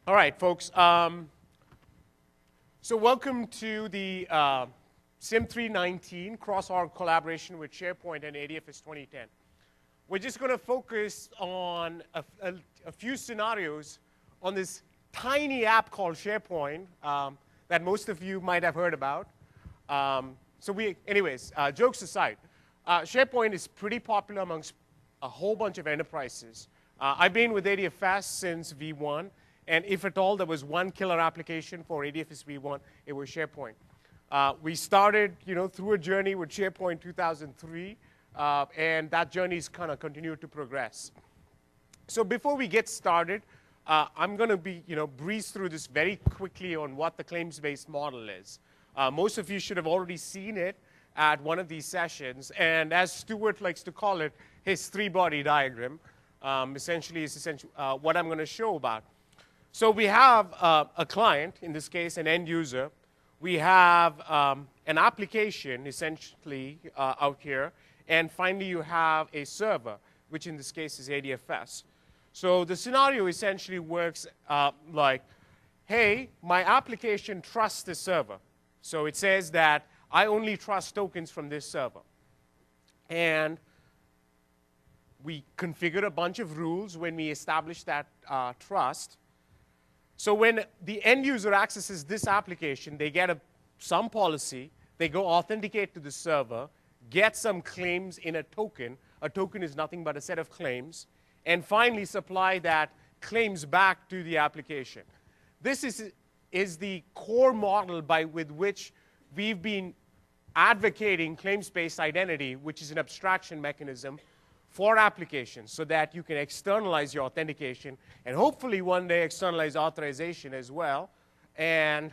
All right, folks. So welcome to the SIM 319 cross-org collaboration with SharePoint and ADFS 2010. We're just going to focus on a few scenarios on this tiny app called SharePoint that most of you might have heard about. Anyways, jokes aside, SharePoint is pretty popular amongst a whole bunch of enterprises. I've been with ADFS since V1. And if at all there was one killer application for ADFS V1, it was SharePoint. We started, through a journey with SharePoint 2003, and that journey's kind of continued to progress. So before we get started, I'm going to breeze through this very quickly on what the claims-based model is. Most of you should have already seen it at one of these sessions, and as Stuart likes to call it, his three-body diagram, essentially is what I'm going to show about. So we have a client, in this case an end user. We have an application, essentially, out here. And finally, you have a server, which in this case is ADFS. So the scenario essentially works like, hey, my application trusts this server. So it says that I only trust tokens from this server. And we configure a bunch of rules when we establish that trust. So when the end user accesses this application, they get some policy, they go authenticate to the server, get some claims in a token. A token is nothing but a set of claims, and finally supply that claims back to the application. This is the core model with which we've been advocating claims-based identity, which is an abstraction mechanism for applications so that you can externalize your authentication and hopefully one day externalize authorization as well and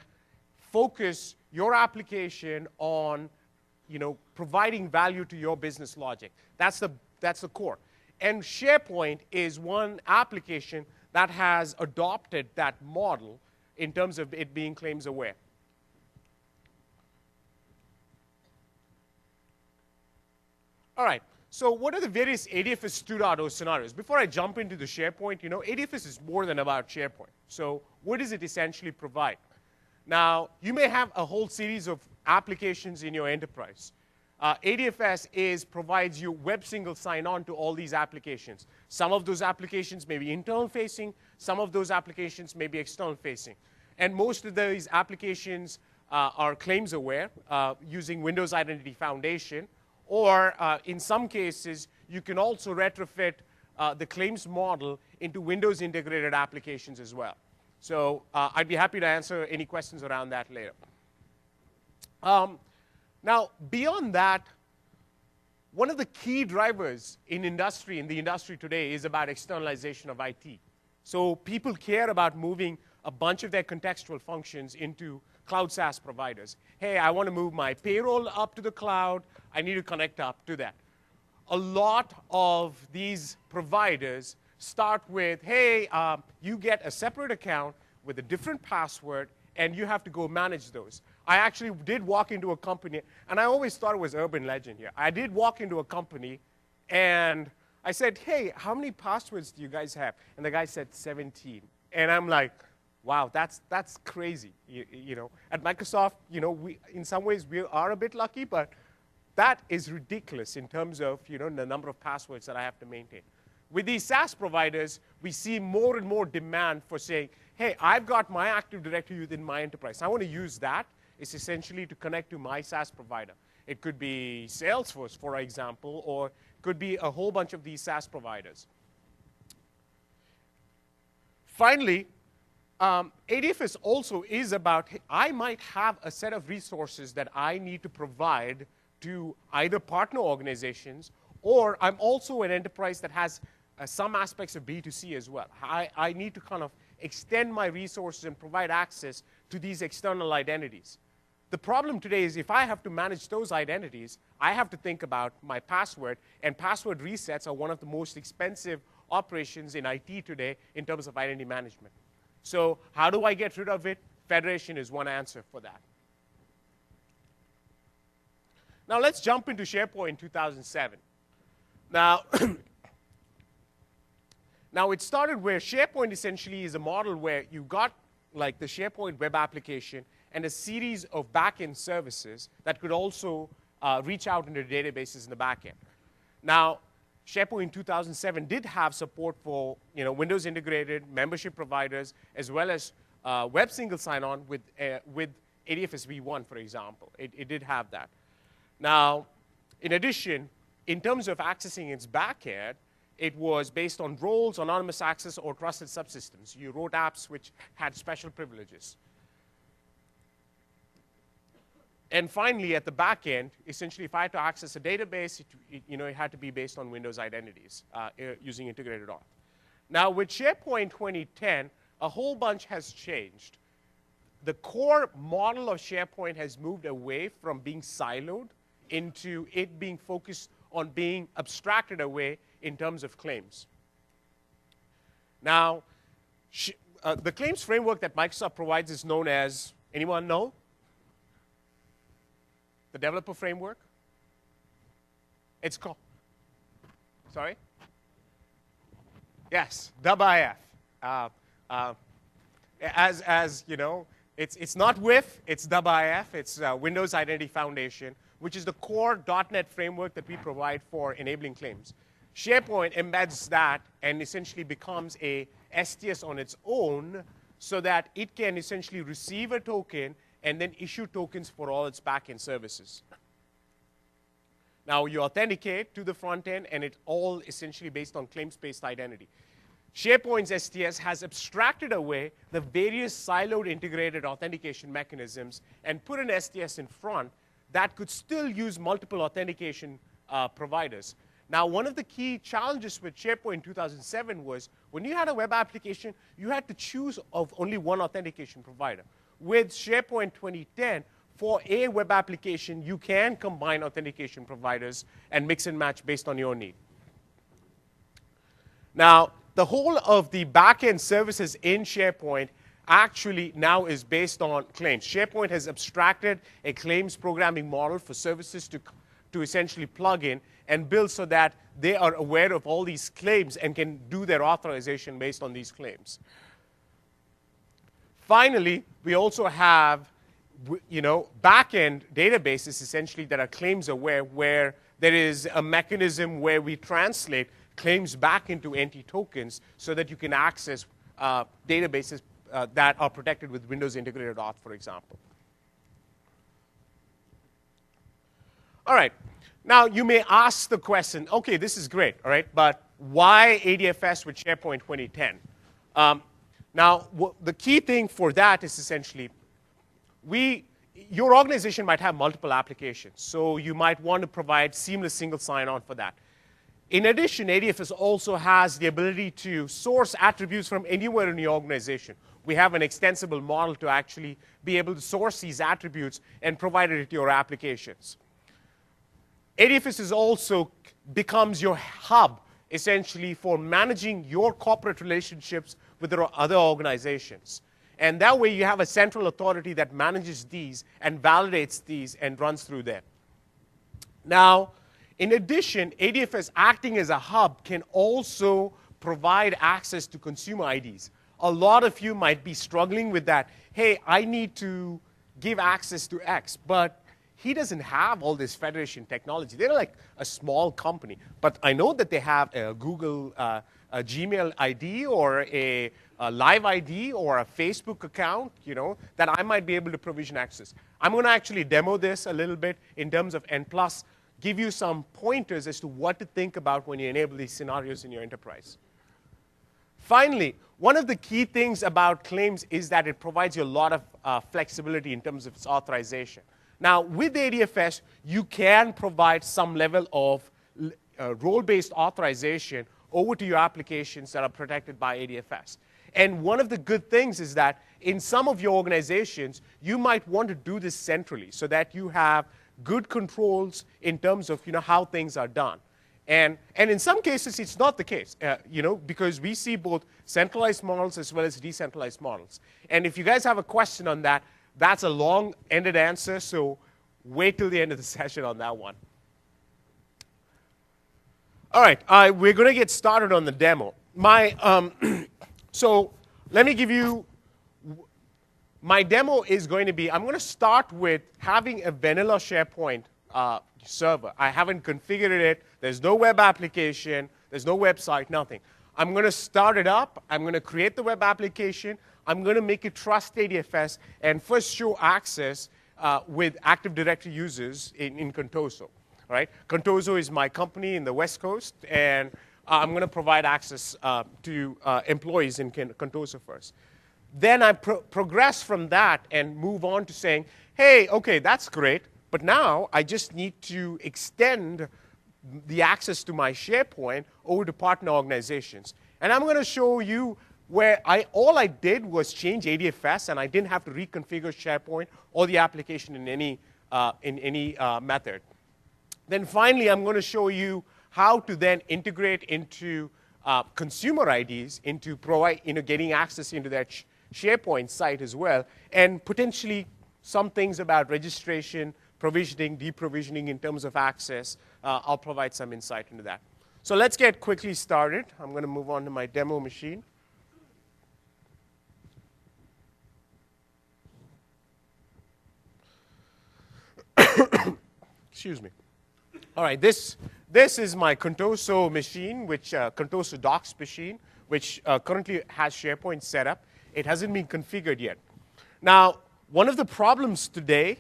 focus your application on providing value to your business logic. That's the core. And SharePoint is one application that has adopted that model in terms of it being claims aware. All right. So what are the various ADFS 2.0 scenarios? Before I jump into the SharePoint, ADFS is more than about SharePoint. So what does it essentially provide? Now, you may have a whole series of applications in your enterprise. ADFS provides you web single sign-on to all these applications. Some of those applications may be internal-facing. Some of those applications may be external-facing. And most of these applications are claims-aware using Windows Identity Foundation. Or in some cases, you can also retrofit the claims model into Windows integrated applications as well. So I'd be happy to answer any questions around that later. Now, beyond that, one of the key drivers in the industry today is about externalization of IT. So people care about moving a bunch of their contextual functions into cloud SaaS providers. Hey, I want to move my payroll up to the cloud. I need to connect up to that. A lot of these providers start with, hey, you get a separate account with a different password, and you have to go manage those. I actually did walk into a company, and I always thought it was urban legend here. I did walk into a company, and I said, hey, how many passwords do you guys have? And the guy said 17. And I'm like, wow, that's crazy. At Microsoft, in some ways we are a bit lucky, but that is ridiculous in terms of the number of passwords that I have to maintain. With these SaaS providers, we see more and more demand for saying, hey, I've got my Active Directory within my enterprise. I want to use that. It's essentially to connect to my SaaS provider. It could be Salesforce, for example, or it could be a whole bunch of these SaaS providers. Finally, ADFS also is about, I might have a set of resources that I need to provide to either partner organizations, or I'm also an enterprise that has some aspects of B2C as well. I need to kind of extend my resources and provide access to these external identities. The problem today is if I have to manage those identities, I have to think about my password, and password resets are one of the most expensive operations in IT today in terms of identity management. So how do I get rid of it? Federation is one answer for that. Now let's jump into SharePoint 2007. Now, Now, it started where SharePoint essentially is a model where you got like the SharePoint web application and a series of backend services that could also reach out into databases in the backend. Now, SharePoint 2007 did have support for Windows integrated membership providers as well as web single sign-on with ADFS v1, for example. It did have that. Now, in addition, in terms of accessing its backend, it was based on roles, anonymous access, or trusted subsystems. You wrote apps which had special privileges. And finally, at the back end, essentially, if I had to access a database, it had to be based on Windows identities using integrated auth. Now, with SharePoint 2010, a whole bunch has changed. The core model of SharePoint has moved away from being siloed into it being focused on being abstracted away in terms of claims. Now, the claims framework that Microsoft provides is known as, anyone know? The developer framework? It's called, sorry? Yes, WIF. As you know, it's not WIF, it's WIF. It's Windows Identity Foundation, which is the core .NET framework that we provide for enabling claims. SharePoint embeds that and essentially becomes a STS on its own so that it can essentially receive a token and then issue tokens for all its backend services. Now, you authenticate to the front end, and it's all essentially based on claims-based identity. SharePoint's STS has abstracted away the various siloed integrated authentication mechanisms and put an STS in front that could still use multiple authentication providers. Now, one of the key challenges with SharePoint 2007 was when you had a web application, you had to choose of only one authentication provider. With SharePoint 2010, for a web application, you can combine authentication providers and mix and match based on your need. Now, the whole of the backend services in SharePoint actually now is based on claims. SharePoint has abstracted a claims programming model for services to essentially plug in and build so that they are aware of all these claims and can do their authorization based on these claims. Finally, we also have back-end databases essentially that are claims aware, where there is a mechanism where we translate claims back into NT tokens so that you can access databases that are protected with Windows integrated auth, for example. All right. Now, you may ask the question, OK, this is great, all right, but why ADFS with SharePoint 2010? Now, the key thing for that is essentially your organization might have multiple applications, so you might want to provide seamless single sign-on for that. In addition, ADFS also has the ability to source attributes from anywhere in your organization. We have an extensible model to actually be able to source these attributes and provide it to your applications. ADFS also becomes your hub, essentially, for managing your corporate relationships with other organizations. And that way, you have a central authority that manages these and validates these and runs through them. Now, in addition, ADFS acting as a hub can also provide access to consumer IDs. A lot of you might be struggling with that. Hey, I need to give access to X, but he doesn't have all this federation technology. They're like a small company. But I know that they have a Google a Gmail ID or a Live ID or a Facebook account, that I might be able to provision access. I'm going to actually demo this a little bit in terms of, and plus give you some pointers as to what to think about when you enable these scenarios in your enterprise. Finally, one of the key things about claims is that it provides you a lot of flexibility in terms of its authorization. Now, with ADFS, you can provide some level of role-based authorization over to your applications that are protected by ADFS. And one of the good things is that in some of your organizations, you might want to do this centrally so that you have good controls in terms of how things are done. And in some cases, it's not the case, because we see both centralized models as well as decentralized models. And if you guys have a question on that, that's a long-ended answer, so wait till the end of the session on that one. All right, we're going to get started on the demo. So let me give you, my demo is going to be, I'm going to start with having a vanilla SharePoint server. I haven't configured it. There's no web application. There's no website, nothing. I'm going to start it up. I'm going to create the web application. I'm going to make it trust ADFS and first show access with Active Directory users in Contoso. Right? Contoso is my company in the West Coast, and I'm going to provide access to employees in Contoso first. Then I progress from that and move on to saying, hey, OK, that's great. But now I just need to extend the access to my SharePoint over to partner organizations. And I'm going to show you where all I did was change ADFS, and I didn't have to reconfigure SharePoint or the application in any method. Then finally, I'm going to show you how to then integrate into consumer IDs into getting access into that SharePoint site as well, and potentially some things about registration, provisioning, deprovisioning in terms of access. I'll provide some insight into that. So let's get quickly started. I'm going to move on to my demo machine. Excuse me. All right, this is my Contoso machine, Contoso Docs machine, which currently has SharePoint set up. It hasn't been configured yet. Now, one of the problems today,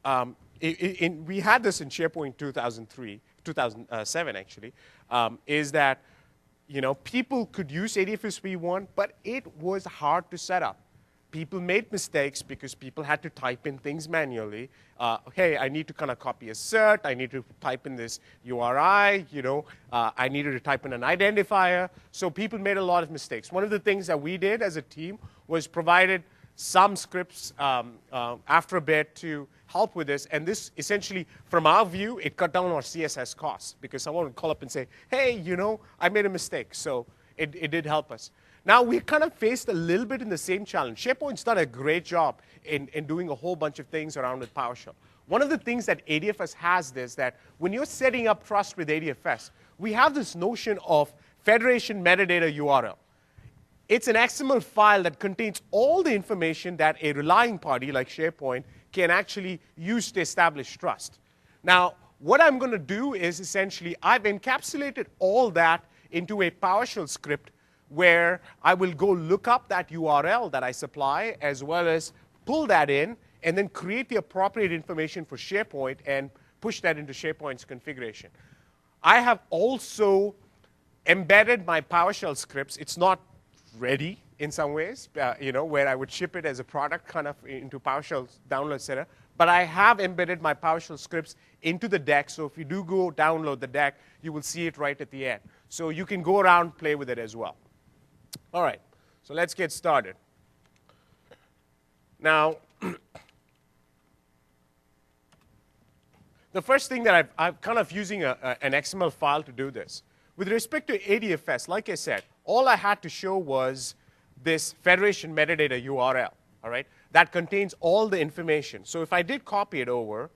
we had this in SharePoint 2007 actually, is that people could use ADFS v1, but it was hard to set up. People made mistakes because people had to type in things manually. Hey, I need to kind of copy a cert. I need to type in this URI. I needed to type in an identifier. So people made a lot of mistakes. One of the things that we did as a team was provided some scripts after a bit to help with this. And this essentially, from our view, it cut down our CSS costs because someone would call up and say, hey, I made a mistake. So it did help us. Now, we kind of faced a little bit in the same challenge. SharePoint's done a great job in doing a whole bunch of things around with PowerShell. One of the things that ADFS has is that when you're setting up trust with ADFS, we have this notion of federation metadata URL. It's an XML file that contains all the information that a relying party like SharePoint can actually use to establish trust. Now, what I'm going to do is essentially I've encapsulated all that into a PowerShell script where I will go look up that URL that I supply, as well as pull that in, and then create the appropriate information for SharePoint and push that into SharePoint's configuration. I have also embedded my PowerShell scripts. It's not ready in some ways, where I would ship it as a product kind of into PowerShell's download center. But I have embedded my PowerShell scripts into the deck. So if you do go download the deck, you will see it right at the end. So you can go around, play with it as well. All right, so let's get started. Now, the first thing that I'm kind of using an XML file to do this. With respect to ADFS, like I said, all I had to show was this federation metadata URL, all right, that contains all the information. So if I did copy it over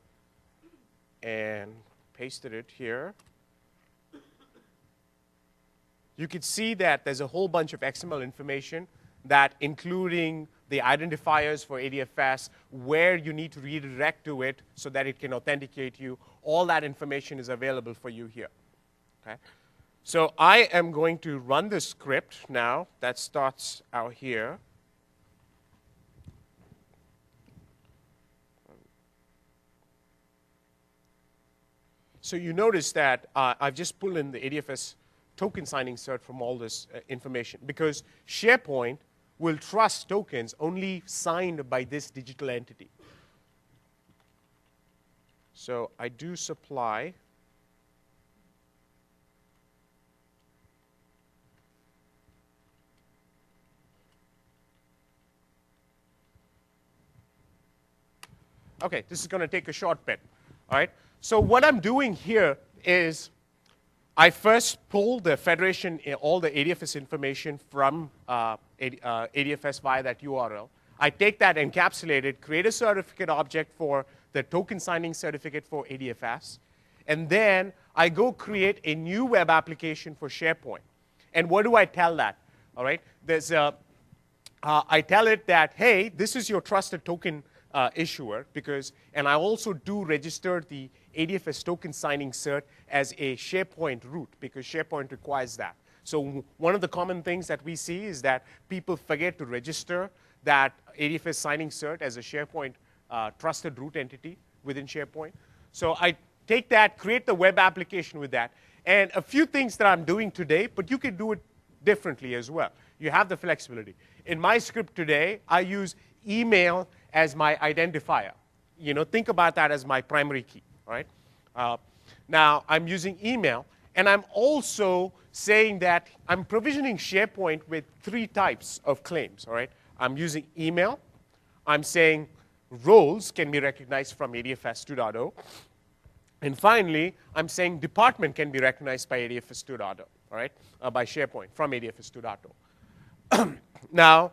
and pasted it here, you could see that there's a whole bunch of XML information that including the identifiers for ADFS, where you need to redirect to it so that it can authenticate you. All that information is available for you here. Okay? So I am going to run the script now that starts out here. So you notice that I've just pulled in the ADFS token signing cert from all this information, because SharePoint will trust tokens only signed by this digital entity. So I do supply OK, this is going to take a short bit. All right. So what I'm doing here is I first pull the federation, all the ADFS information from ADFS via that URL. I take that, encapsulate it, create a certificate object for the token signing certificate for ADFS. And then I go create a new web application for SharePoint. And what do I tell that? All right, I tell it that, hey, this is your trusted token issuer, and I also do register the ADFS token signing cert as a SharePoint root, because SharePoint requires that. So one of the common things that we see is that people forget to register that ADFS signing cert as a SharePoint trusted root entity within SharePoint. So I take that, create the web application with that, and a few things that I'm doing today, but you can do it differently as well. You have the flexibility. In my script today, I use email as my identifier. Think about that as my primary key, all right? Now, I'm using email, and I'm also saying that I'm provisioning SharePoint with 3 types of claims, all right? I'm using email. I'm saying roles can be recognized from ADFS 2.0. And finally, I'm saying department can be recognized by ADFS 2.0, all right, by SharePoint from ADFS 2.0. Now,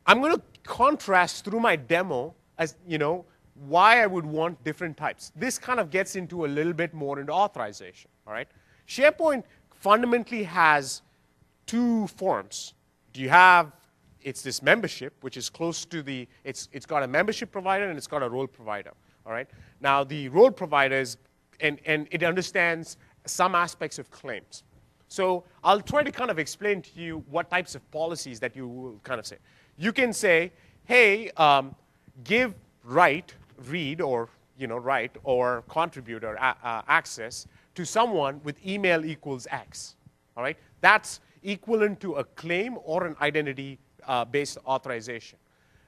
I'm going to contrast through my demo as, why I would want different types. This kind of gets into a little bit more into authorization, all right? SharePoint fundamentally has 2 forms. It's this membership, which is close to it's got a membership provider and it's got a role provider, all right? Now, the role provider is, and it understands some aspects of claims. So I'll try to kind of explain to you what types of policies that you will kind of say. You can say, hey, give write, read, or write, or contributor access to someone with email equals X. All right? That's equivalent to a claim or an identity-based authorization.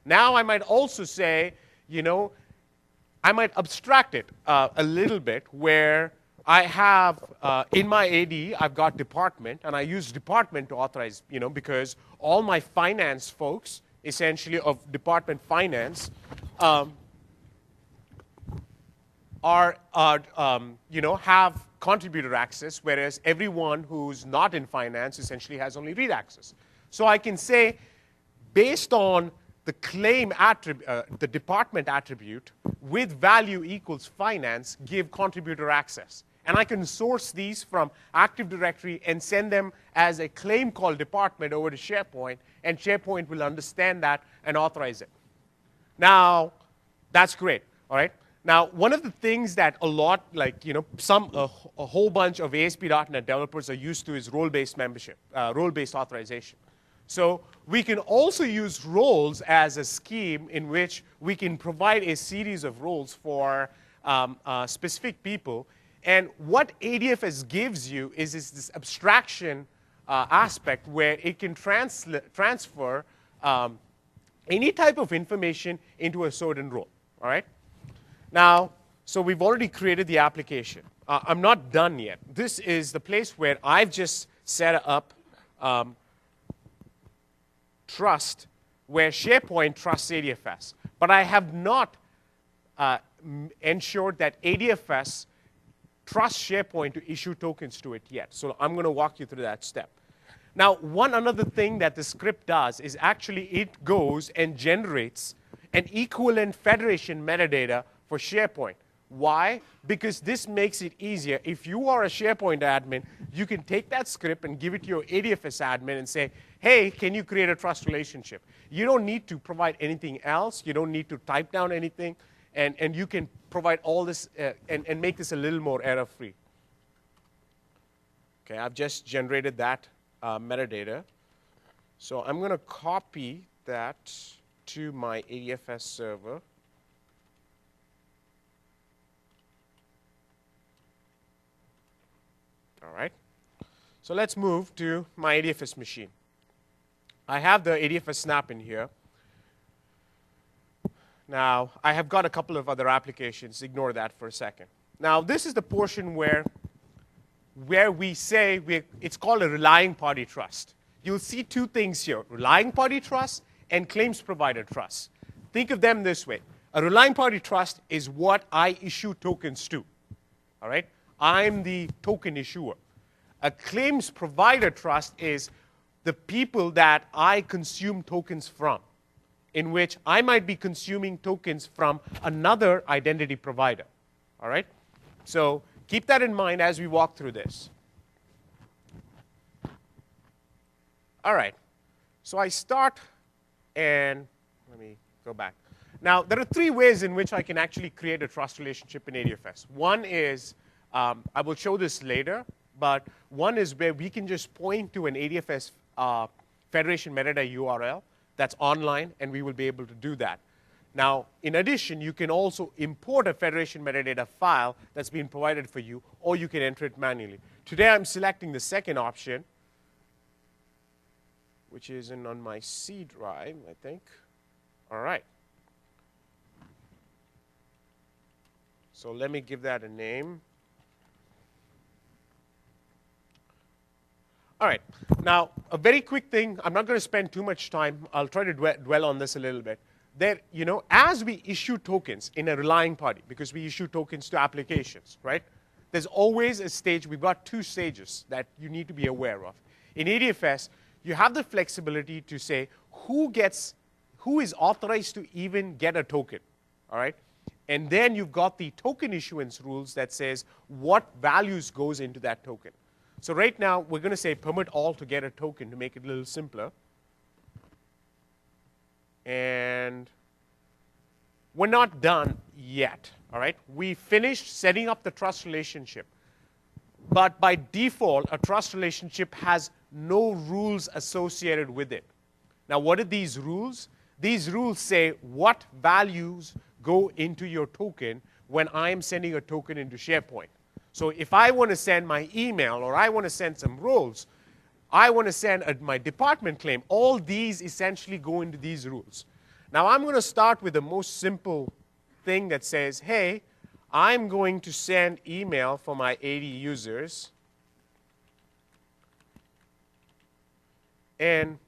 Now I might also say, I might abstract it a little bit where I have, in my AD, I've got department, and I use department to authorize, because all my finance folks, essentially of department finance, have contributor access, whereas everyone who's not in finance essentially has only read access. So I can say, based on the claim attribute, the department attribute, with value equals finance, give contributor access. And I can source these from Active Directory and send them as a claim called department over to SharePoint, and SharePoint will understand that and authorize it. Now, that's great, all right? Now, one of the things that a lot, a whole bunch of ASP.NET developers are used to is role-based membership, role-based authorization. So we can also use roles as a scheme in which we can provide a series of roles for specific people. And what ADFS gives you is this abstraction aspect where it can transfer any type of information into a certain role, all right? Now, so we've already created the application. I'm not done yet. This is the place where I've just set up trust, where SharePoint trusts ADFS. But I have not ensured that ADFS trusts SharePoint to issue tokens to it yet. So I'm going to walk you through that step. Now, one another thing that the script does is actually it goes and generates an equivalent federation metadata for SharePoint. Why? Because this makes it easier. If you are a SharePoint admin, you can take that script and give it to your ADFS admin and say, hey, can you create a trust relationship? You don't need to provide anything else. You don't need to type down anything. And you can provide all this and make this a little more error-free. Okay, I've just generated that metadata. So I'm going to copy that to my ADFS server. All right. So let's move to my ADFS machine. I have the ADFS snap in here. Now, I have got a couple of other applications. Ignore that for a second. Now, this is the portion where we say it's called a relying party trust. You'll see 2 things here, relying party trust and claims provider trust. Think of them this way. A relying party trust is what I issue tokens to. All right? I'm the token issuer. A claims provider trust is the people that I consume tokens from, in which I might be consuming tokens from another identity provider. All right? So keep that in mind as we walk through this. All right. So I start, and let me go back. Now, there are three ways in which I can actually create a trust relationship in ADFS. One is, I will show this later, but one is where we can just point to an ADFS federation metadata URL that's online, and we will be able to do that. Now, in addition, you can also import a federation metadata file that's been provided for you, or you can enter it manually. Today, I'm selecting the second option, which is on my C drive, I think. All right. So let me give that a name. All right. Now, a very quick thing. I'm not going to spend too much time. I'll try to dwell on this a little bit. There, as we issue tokens in a relying party, because we issue tokens to applications, right? There's always a stage. We've got two stages that you need to be aware of. In ADFS, you have the flexibility to say who is authorized to even get a token, all right? And then you've got the token issuance rules that says what values goes into that token. So right now, we're going to say permit all to get a token to make it a little simpler. And we're not done yet, all right? We finished setting up the trust relationship. But by default, a trust relationship has no rules associated with it. Now, what are these rules? These rules say what values go into your token when I am sending a token into SharePoint. So if I want to send my email, or I want to send some roles, I want to send my department claim, all these essentially go into these rules. Now, I'm going to start with the most simple thing that says, hey, I'm going to send email for my 80 users. And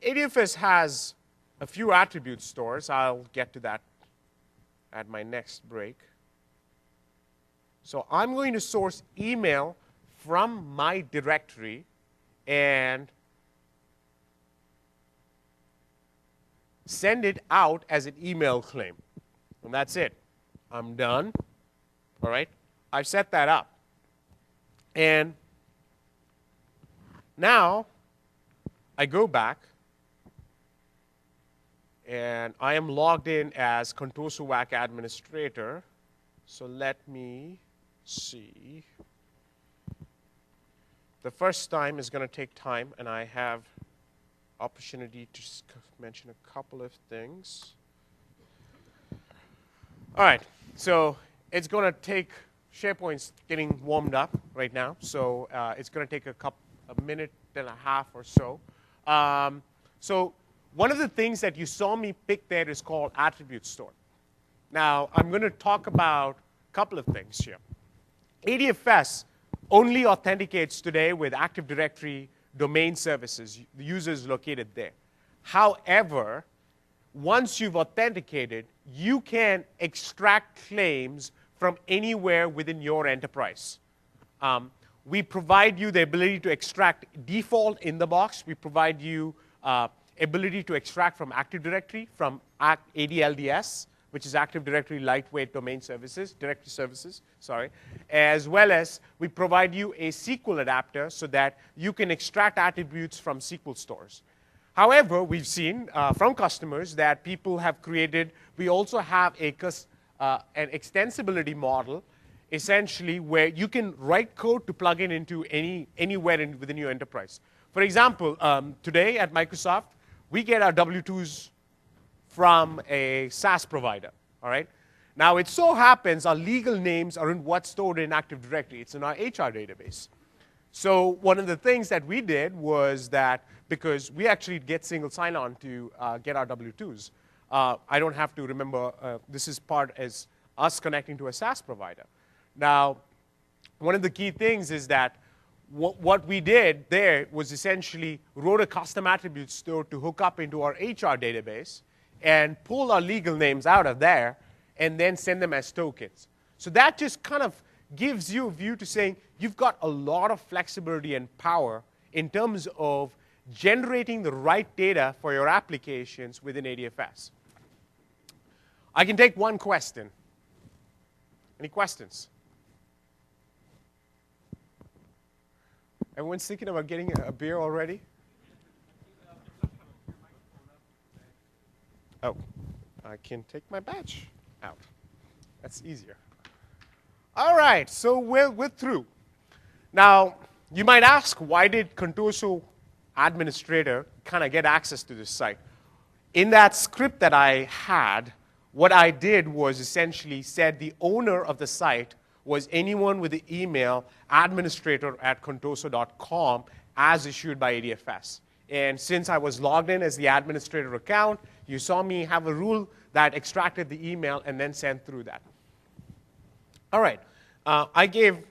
ADFS has a few attribute stores. I'll get to that at my next break. So I'm going to source email from my directory and send it out as an email claim. And that's it. I'm done. All right? I've set that up. And now I go back, and I am logged in as Contoso-WAC administrator. So let me see. The first time is going to take time, and I have opportunity to mention a couple of things. All right, so it's going to take, SharePoint's getting warmed up right now, so it's going to take a minute and a half or so. So one of the things that you saw me pick there is called attribute store. Now, I'm going to talk about a couple of things here. ADFS only authenticates today with Active Directory domain services, the users located there. However, once you've authenticated, you can extract claims from anywhere within your enterprise. We provide you the ability to extract default in the box. We provide you ability to extract from Active Directory, from ADLDS, which is Active Directory Lightweight Domain Services, Directory Services, sorry, as well as we provide you a SQL adapter so that you can extract attributes from SQL stores. However, we've seen from customers that people have created, we also have an extensibility model, essentially, where you can write code to plug in into anywhere within your enterprise. For example, today at Microsoft, we get our W-2s from a SaaS provider, all right? Now, it so happens our legal names are in what's stored in Active Directory. It's in our HR database. So one of the things that we did was that because we actually get single sign-on to get our W-2s, I don't have to remember this is part as us connecting to a SaaS provider. Now, one of the key things is that what we did there was essentially wrote a custom attribute store to hook up into our HR database and pull our legal names out of there and then send them as tokens. So that just kind of gives you a view to saying you've got a lot of flexibility and power in terms of generating the right data for your applications within ADFS. I can take one question. Any questions? Everyone's thinking about getting a beer already? Oh, I can take my badge out. That's easier. All right, so we're through. Now, you might ask, why did Contoso administrator kind of get access to this site? In that script that I had, what I did was essentially said the owner of the site was anyone with the email administrator@contoso.com as issued by ADFS. And since I was logged in as the administrator account, you saw me have a rule that extracted the email and then sent through that. All right, I gave,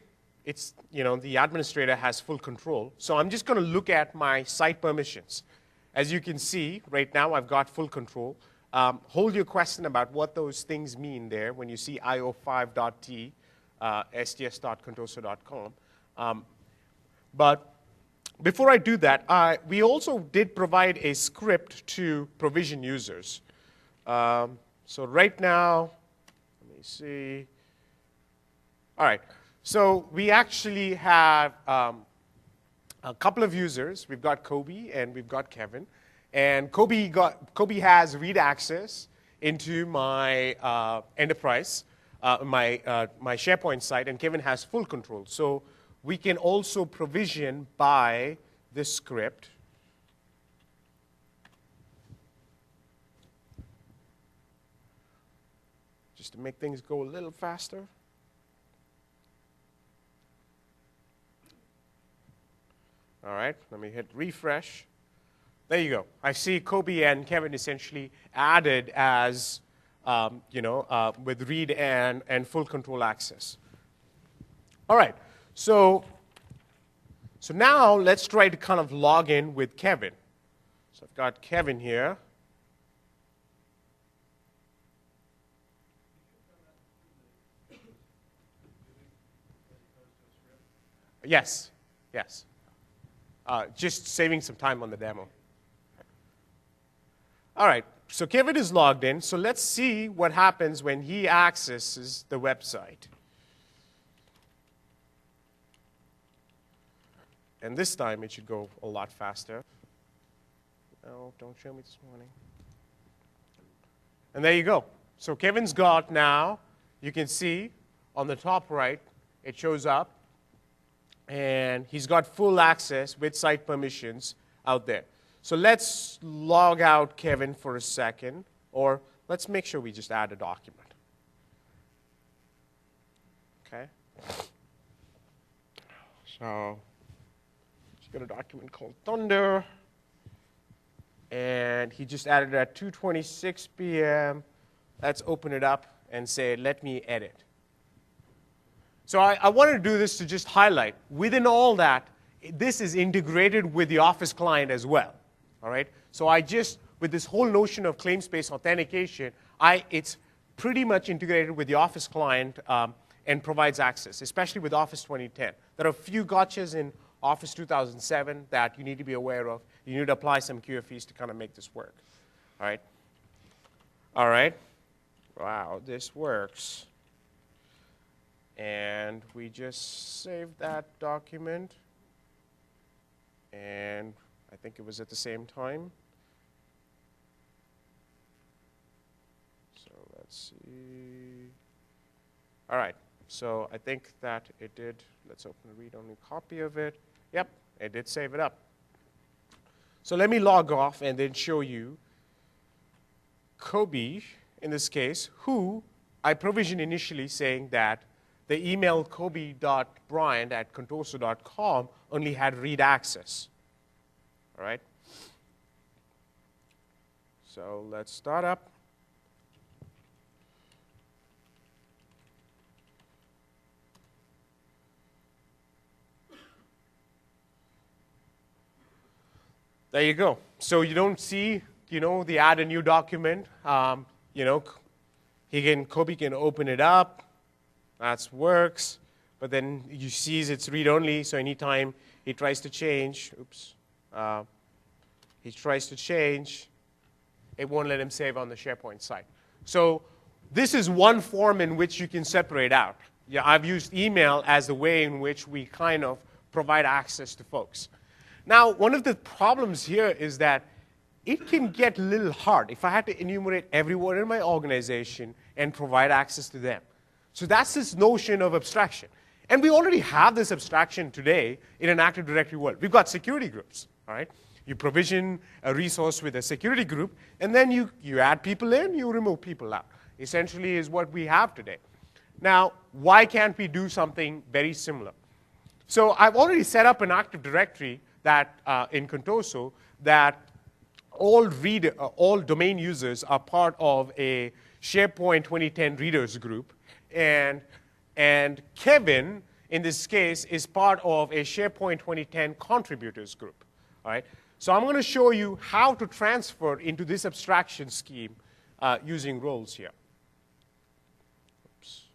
the administrator has full control. So I'm just going to look at my site permissions. As you can see, right now I've got full control. Hold your question about what those things mean there when you see io5.t, sts.contoso.com. But before I do that, we also did provide a script to provision users. So right now, let me see. All right, so we actually have a couple of users. We've got Kobe and we've got Kevin. And Kobe has read access into my enterprise, my SharePoint site, and Kevin has full control. So we can also provision by this script. Just to make things go a little faster. All right, let me hit refresh. There you go. I see Kobe and Kevin essentially added as, with read and full control access. All right, so now let's try to kind of log in with Kevin. So I've got Kevin here. Yes, yes. Just saving some time on the demo. All right, so Kevin is logged in. So let's see what happens when he accesses the website. And this time it should go a lot faster. No, don't show me this morning. And there you go. So Kevin's got now, you can see on the top right, it shows up. And he's got full access with site permissions out there. So let's log out Kevin for a second, or let's make sure we just add a document. Okay? So he's got a document called Thunder, and he just added it at 2:26 p.m. Let's open it up and say, let me edit. So I wanted to do this to just highlight, within all that, this is integrated with the Office client as well. All right? So with this whole notion of claim-space authentication, it's pretty much integrated with the Office client and provides access, especially with Office 2010. There are a few gotchas in Office 2007 that you need to be aware of. You need to apply some QFEs to kind of make this work. All right? All right? Wow, this works. And we just saved that document. And I think it was at the same time. So let's see. All right. So I think that it did. Let's open a read-only copy of it. Yep, it did save it up. So let me log off and then show you Kobe, in this case, who I provisioned initially saying that the email kobe.bryant@contoso.com only had read access. All right? So let's start up. There you go. So you don't see, the add a new document. Kobe can open it up. That works. But then you see it's read-only, so anytime he tries to change, it won't let him save on the SharePoint site. So this is one form in which you can separate out. Yeah, I've used email as the way in which we kind of provide access to folks. Now, one of the problems here is that it can get a little hard if I had to enumerate everyone in my organization and provide access to them. So that's this notion of abstraction. And we already have this abstraction today in an Active Directory world. We've got security groups, all right? You provision a resource with a security group, and then you add people in, you remove people out. Essentially is what we have today. Now, why can't we do something very similar? So I've already set up an Active Directory that in Contoso that all domain users are part of a SharePoint 2010 readers group, and Kevin, in this case, is part of a SharePoint 2010 contributors group. All right? So I'm going to show you how to transfer into this abstraction scheme using roles here. Oops.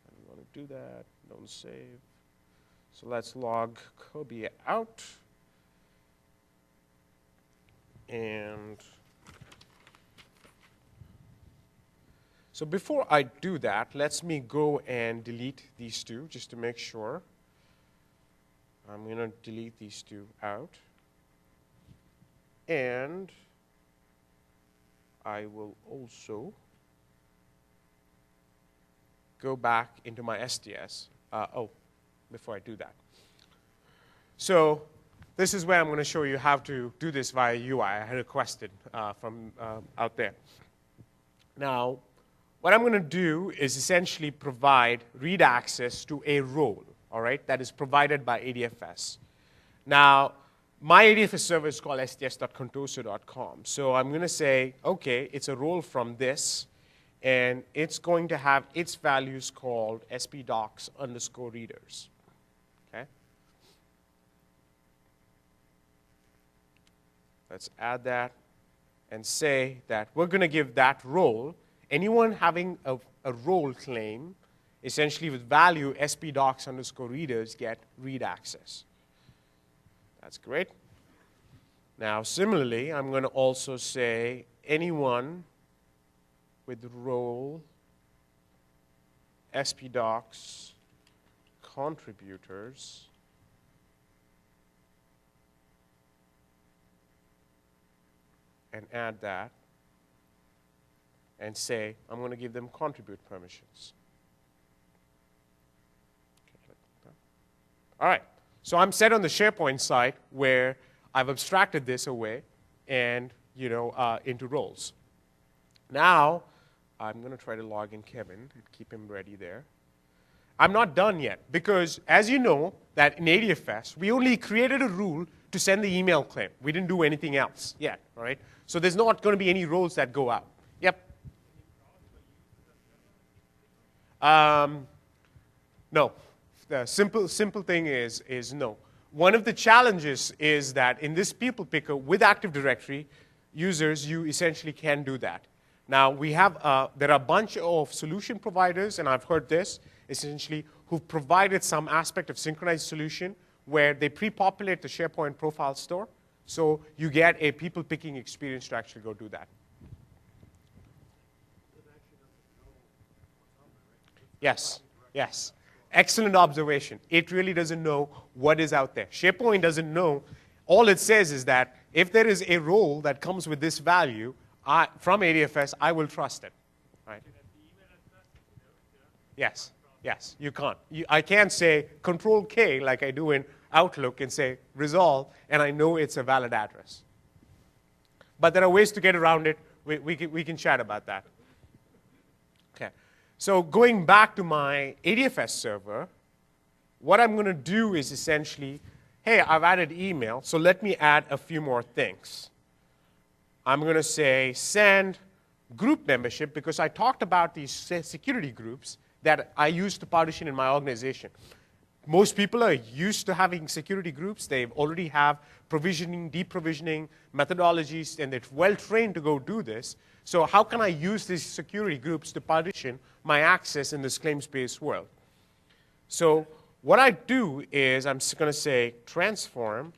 I don't want to do that. Don't save. So let's log Kobe out. And so before I do that, let me go and delete these two just to make sure. I'm going to delete these two out. And I will also go back into my STS. Before I do that. So this is where I'm going to show you how to do this via UI. I had requested from out there. Now, what I'm going to do is essentially provide read access to a role, all right, that is provided by ADFS. Now, my ADFS server is called sts.contoso.com. So I'm going to say, OK, it's a role from this, and it's going to have its values called spdocs_readers. Okay? Let's add that and say that we're going to give that role, anyone having a role claim, essentially with value spdocs_readers get read access. That's great. Now, similarly, I'm going to also say anyone with role spdocs contributors and add that and say I'm going to give them contribute permissions. All right, so I'm set on the SharePoint side where I've abstracted this away and into roles. Now I'm going to try to log in Kevin and keep him ready there. I'm not done yet because, as you know, that in ADFS we only created a rule to send the email claim. We didn't do anything else yet. All right, so there's not going to be any roles that go out. Yep. No. The simple thing is no. One of the challenges is that in this people picker with Active Directory users, you essentially can do that. Now we have there are a bunch of solution providers, and I've heard this essentially, who've provided some aspect of synchronized solution where they pre-populate the SharePoint profile store, so you get a people picking experience to actually go do that. Yes. Yes. Excellent observation. It really doesn't know what is out there. SharePoint doesn't know. All it says is that if there is a role that comes with this value from ADFS, I will trust it. Right? Yes. Yes. You can't. I can't say Control-K like I do in Outlook and say resolve, and I know it's a valid address. But there are ways to get around it. We can chat about that. Okay. So going back to my ADFS server, what I'm going to do is essentially, hey, I've added email, so let me add a few more things. I'm going to say send group membership because I talked about these security groups that I use to partition in my organization. Most people are used to having security groups. They already have provisioning, deprovisioning methodologies, and they're well-trained to go do this. So how can I use these security groups to partition my access in this claims-based world? So what I do is I'm going to say transform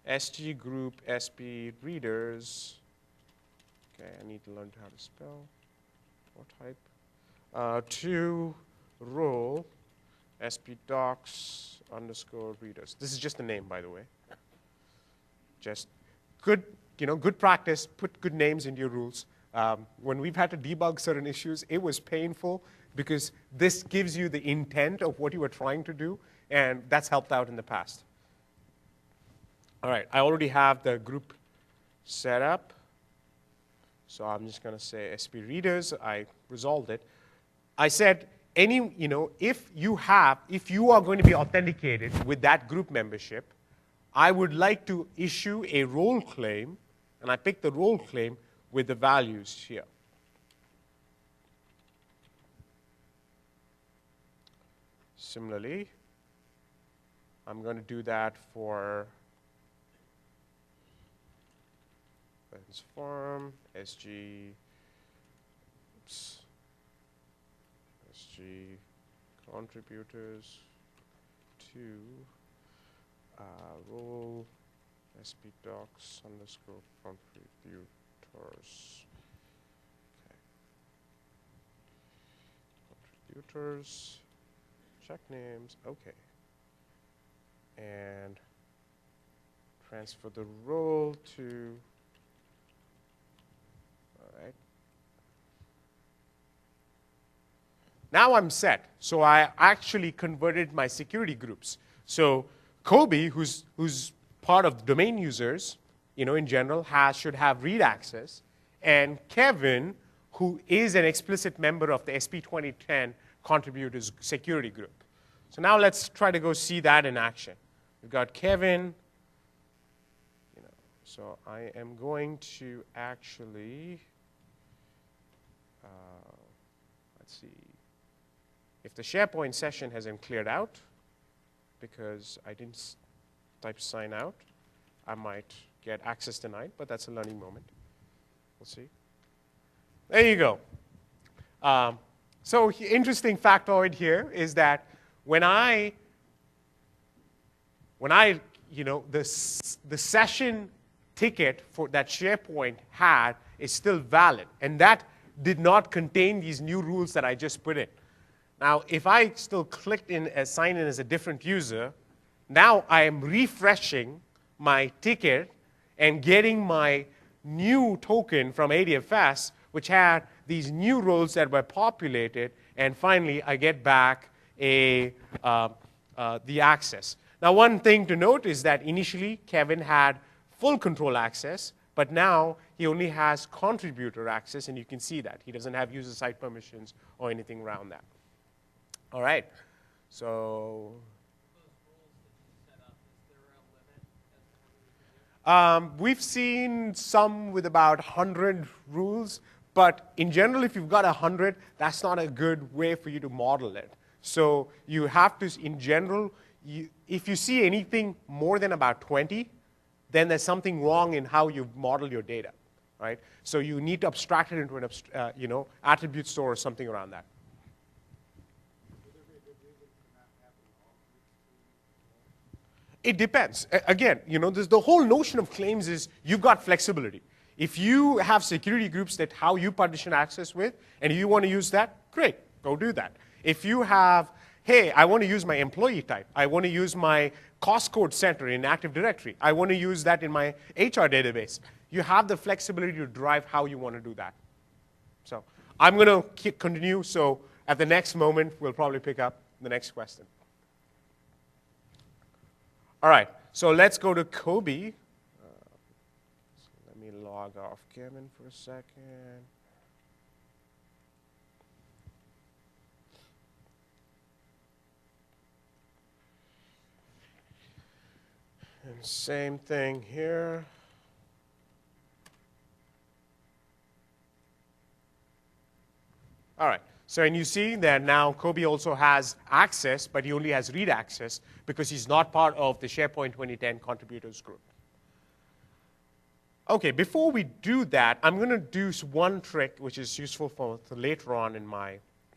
SG group SP readers. Okay, I need to learn how to spell or type. To role spdocs_readers. This is just the name, by the way. Just good, good practice, put good names into your rules. When we've had to debug certain issues, it was painful because this gives you the intent of what you were trying to do, and that's helped out in the past. All right, I already have the group set up. So I'm just going to say SP readers. I resolved it. I said, if you are going to be authenticated with that group membership, I would like to issue a role claim, and I pick the role claim with the values here. Similarly, I'm going to do that for transform SG contributors to role SP docs underscore contributors. Okay. Contributors, check names, okay. And transfer the role to, all right. Now I'm set. So I actually converted my security groups. So Kobe, who's part of the domain users, in general, should have read access, and Kevin, who is an explicit member of the SP 2010 contributors security group. So now let's try to go see that in action. We've got Kevin. So I am going to actually, let's see, if the SharePoint session hasn't cleared out, because I didn't type sign out, I might get access denied, but that's a learning moment. We'll see. There you go. So interesting factoid here is that the session ticket for that SharePoint had is still valid, and that did not contain these new rules that I just put in. Now, if I still clicked in as sign in as a different user, now I am refreshing my ticket and getting my new token from ADFS, which had these new roles that were populated, and finally I get back the access. Now, one thing to note is that initially Kevin had full control access, but now he only has contributor access, and you can see that. He doesn't have user side permissions or anything around that. All right, so we've seen some with about 100 rules, but in general, if you've got 100, that's not a good way for you to model it. So you have to, in general, if you see anything more than about 20, then there's something wrong in how you model your data, right? So you need to abstract it into an attribute store or something around that. It depends. Again, the whole notion of claims is you've got flexibility. If you have security groups that how you partition access with, and you want to use that, great, go do that. If you have, hey, I want to use my employee type. I want to use my cost code center in Active Directory. I want to use that in my HR database. You have the flexibility to drive how you want to do that. So I'm going to continue. So at the next moment, we'll probably pick up the next question. All right, so let's go to Kobe. So let me log off Kevin for a second. And same thing here. All right. So, and you see that now Kobe also has access, but he only has read access because he's not part of the SharePoint 2010 contributors group. Okay, before we do that, I'm going to do one trick which is useful for later on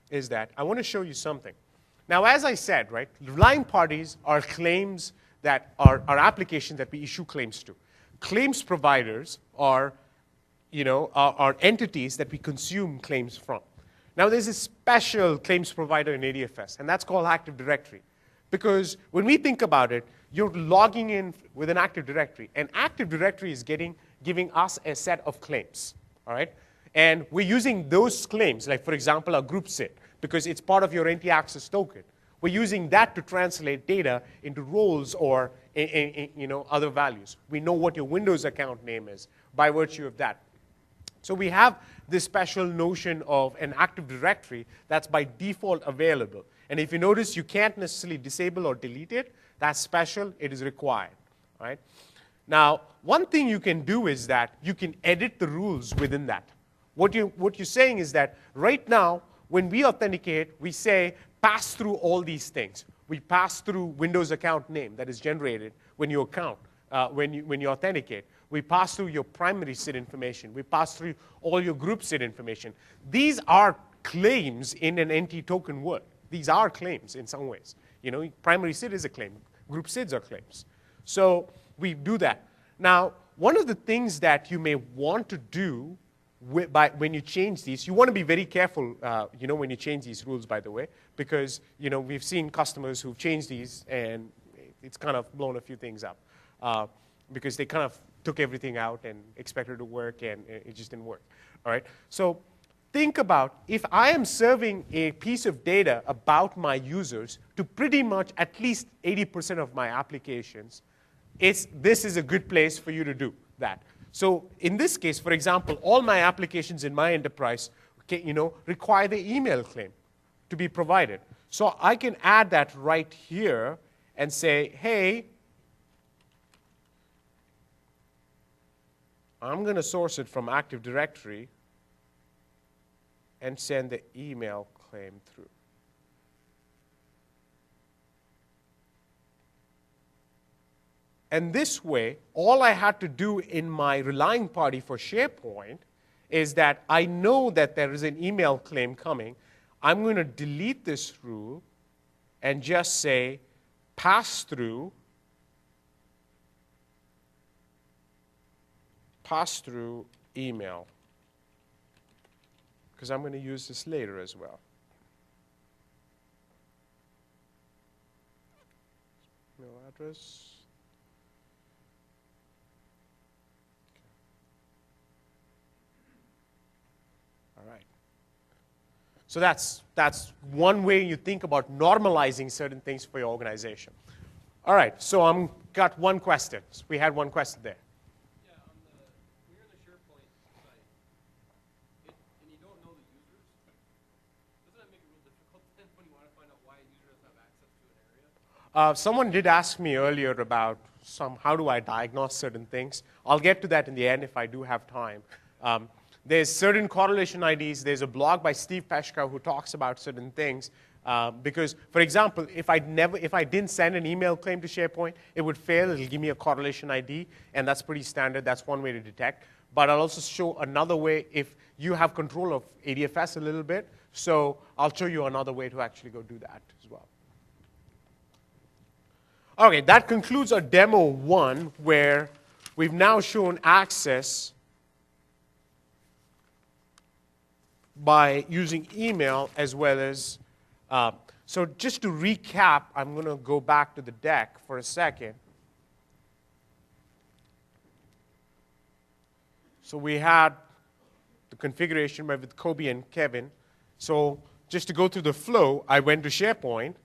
is that I want to show you something. Now, as I said, right, relying parties are claims that are applications that we issue claims to. Claims providers are entities that we consume claims from. Now, there's a special claims provider in ADFS, and that's called Active Directory. Because when we think about it, you're logging in with an Active Directory. And Active Directory is giving us a set of claims, all right? And we're using those claims, like, for example, a group SID, because it's part of your NT access token. We're using that to translate data into roles or other values. We know what your Windows account name is by virtue of that. So we have this special notion of an Active Directory that's by default available. And if you notice, you can't necessarily disable or delete it. That's special. It is required. Right? Now, one thing you can do is that you can edit the rules within that. What you're saying is that right now, when we authenticate, we say pass through all these things. We pass through Windows account name that is generated when you when you authenticate. We pass through your primary SID information. We pass through all your group SID information. These are claims in an NT token world. These are claims in some ways. Primary SID is a claim. Group SIDs are claims. So we do that. Now, one of the things that you may want to do when you change these, you want to be very careful, when you change these rules, by the way, because, we've seen customers who've changed these, and it's kind of blown a few things up because they kind of took everything out and expected it to work, and it just didn't work. All right? So think about if I am serving a piece of data about my users to pretty much at least 80% of my applications, this is a good place for you to do that. So in this case, for example, all my applications in my enterprise require the email claim to be provided. So I can add that right here and say, hey, I'm going to source it from Active Directory and send the email claim through. And this way, all I had to do in my relying party for SharePoint is that I know that there is an email claim coming. I'm going to delete this rule and just say pass through email, because I'm going to use this later as well. Email address. All right. So that's one way you think about normalizing certain things for your organization. All right. So I'm got one question. We had one question there. Yeah, when you're in the SharePoint site, and you don't know the users, doesn't that make it real difficult then when you want to find out why a user doesn't have access to an area? Someone did ask me earlier about how do I diagnose certain things. I'll get to that in the end if I do have time. There's certain correlation IDs. There's a blog by Steve Peshka who talks about certain things. Because, for example, if I didn't send an email claim to SharePoint, it would fail. It'll give me a correlation ID, and that's pretty standard. That's one way to detect. But I'll also show another way if you have control of ADFS a little bit. So I'll show you another way to actually go do that as well. Okay, that concludes our demo 1, where we've now shown access by using email as well as, so just to recap, I'm going to go back to the deck for a second. So we had the configuration with Kobe and Kevin. So just to go through the flow, I went to SharePoint,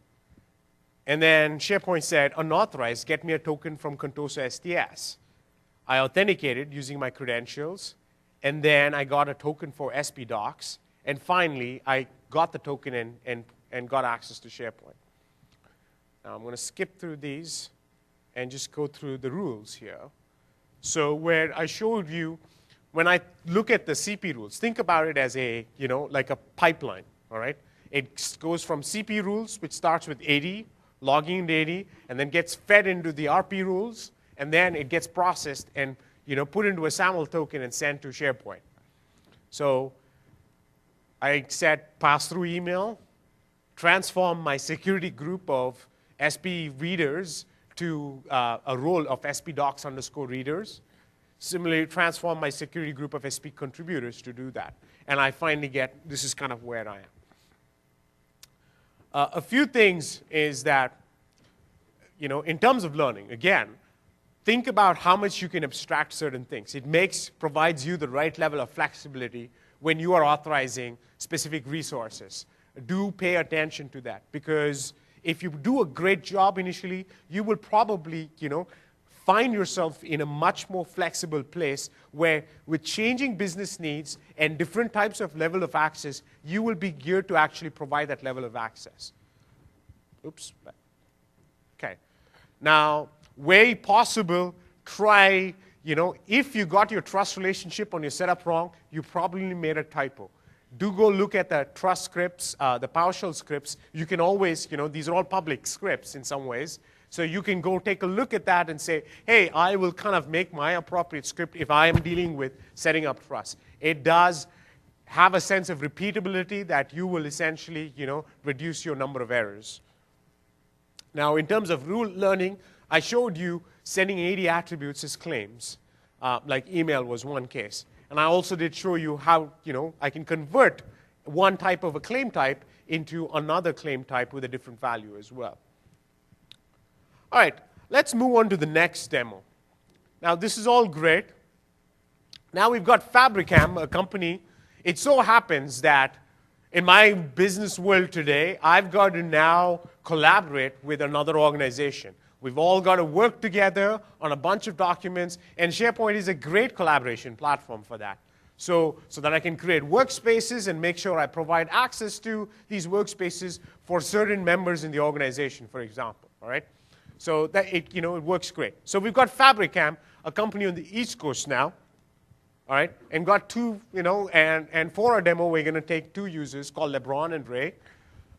and then SharePoint said, unauthorized, get me a token from Contoso STS. I authenticated using my credentials, and then I got a token for SP Docs, and finally, I got the token and got access to SharePoint. Now, I'm going to skip through these and just go through the rules here. So where I showed you, when I look at the CP rules, think about it as like a pipeline, all right? It goes from CP rules, which starts with 80, logging into 80, and then gets fed into the RP rules, and then it gets processed and put into a SAML token and sent to SharePoint. So I said pass-through email, transform my security group of SP readers to a role of SP docs _ readers. Similarly, transform my security group of SP contributors to do that. And I finally this is kind of where I am. A few things is that in terms of learning, again, think about how much you can abstract certain things. It provides you the right level of flexibility when you are authorizing specific resources. Do pay attention to that, because if you do a great job initially, you will probably, find yourself in a much more flexible place where with changing business needs and different types of level of access, you will be geared to actually provide that level of access. Oops. Okay. Now, where possible, try, if you got your trust relationship on your setup wrong, you probably made a typo. Do go look at the trust scripts, the PowerShell scripts. You can always, these are all public scripts in some ways. So you can go take a look at that and say, hey, I will kind of make my appropriate script if I am dealing with setting up trust. It does have a sense of repeatability that you will essentially, reduce your number of errors. Now, in terms of rule learning, I showed you sending 80 attributes as claims, like email was one case. And I also did show you how, I can convert one type of a claim type into another claim type with a different value as well. All right, let's move on to the next demo. Now, this is all great. Now we've got Fabricam, a company. It so happens that in my business world today, I've got to now collaborate with another organization. We've all got to work together on a bunch of documents, and SharePoint is a great collaboration platform for that. So that I can create workspaces and make sure I provide access to these workspaces for certain members in the organization, for example. All right? So that it works great. So we've got Fabricam, a company on the East Coast now, all right, and got two, and for our demo, we're going to take two users called LeBron and Ray.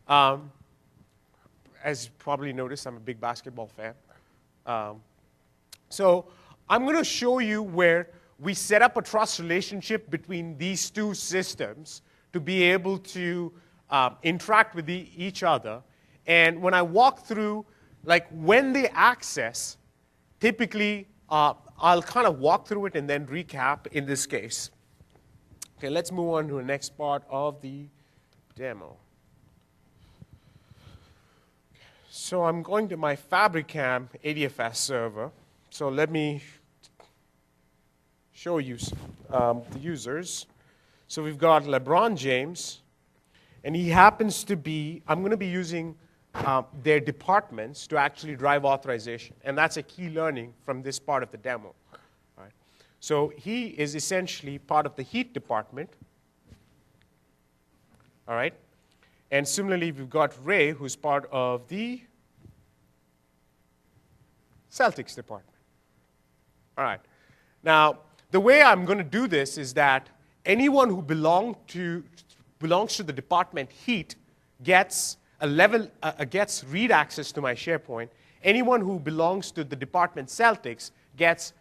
As you probably noticed, I'm a big basketball fan. So I'm going to show you where we set up a trust relationship between these two systems to be able to interact with each other. And when I walk through, like when they access, typically I'll kind of walk through it and then recap in this case. Okay, let's move on to the next part of the demo. So I'm going to my Fabricam ADFS server. So let me show you the users. So we've got LeBron James, and he happens to be, I'm going to be using their departments to actually drive authorization. And that's a key learning from this part of the demo. All right. So he is essentially part of the Heat department. All right. And similarly, we've got Ray, who's part of the Celtics department. All right. Now, the way I'm going to do this is that anyone who belongs to the department Heat gets gets read access to my SharePoint. Anyone who belongs to the department Celtics gets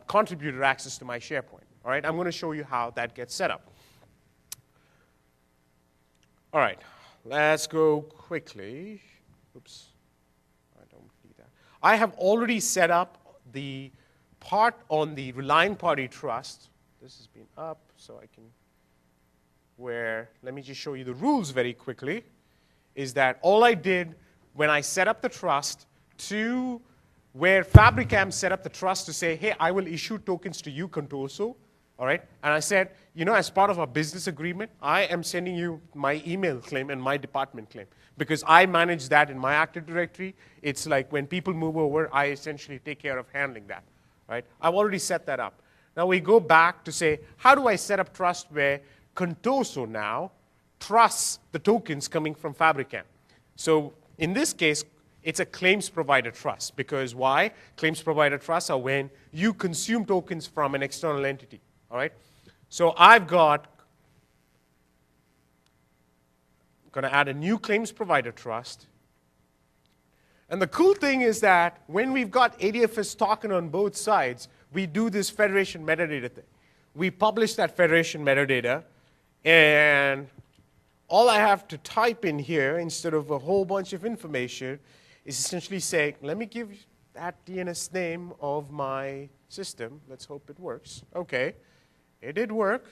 contributor access to my SharePoint. All right, I'm going to show you how that gets set up. All right, let's go quickly. Oops, I don't need that. I have already set up the part on the relying party trust. This has been up, so I can, let me just show you the rules very quickly. Is that all I did when I set up the trust to where Fabricam set up the trust to say, hey, I will issue tokens to you, Contoso, all right? And I said, as part of our business agreement, I am sending you my email claim and my department claim because I manage that in my Active Directory. It's like when people move over, I essentially take care of handling that, right? I've already set that up. Now we go back to say, how do I set up trust where Contoso now trusts the tokens coming from Fabricam? So in this case, it's a claims provider trust. Because why? Claims provider trusts are when you consume tokens from an external entity. All right? So I'm going to add a new claims provider trust. And the cool thing is that when we've got ADFS token on both sides, we do this federation metadata thing. We publish that federation metadata, and all I have to type in here, instead of a whole bunch of information, is essentially say, let me give that DNS name of my system. Let's hope it works. Okay, it did work.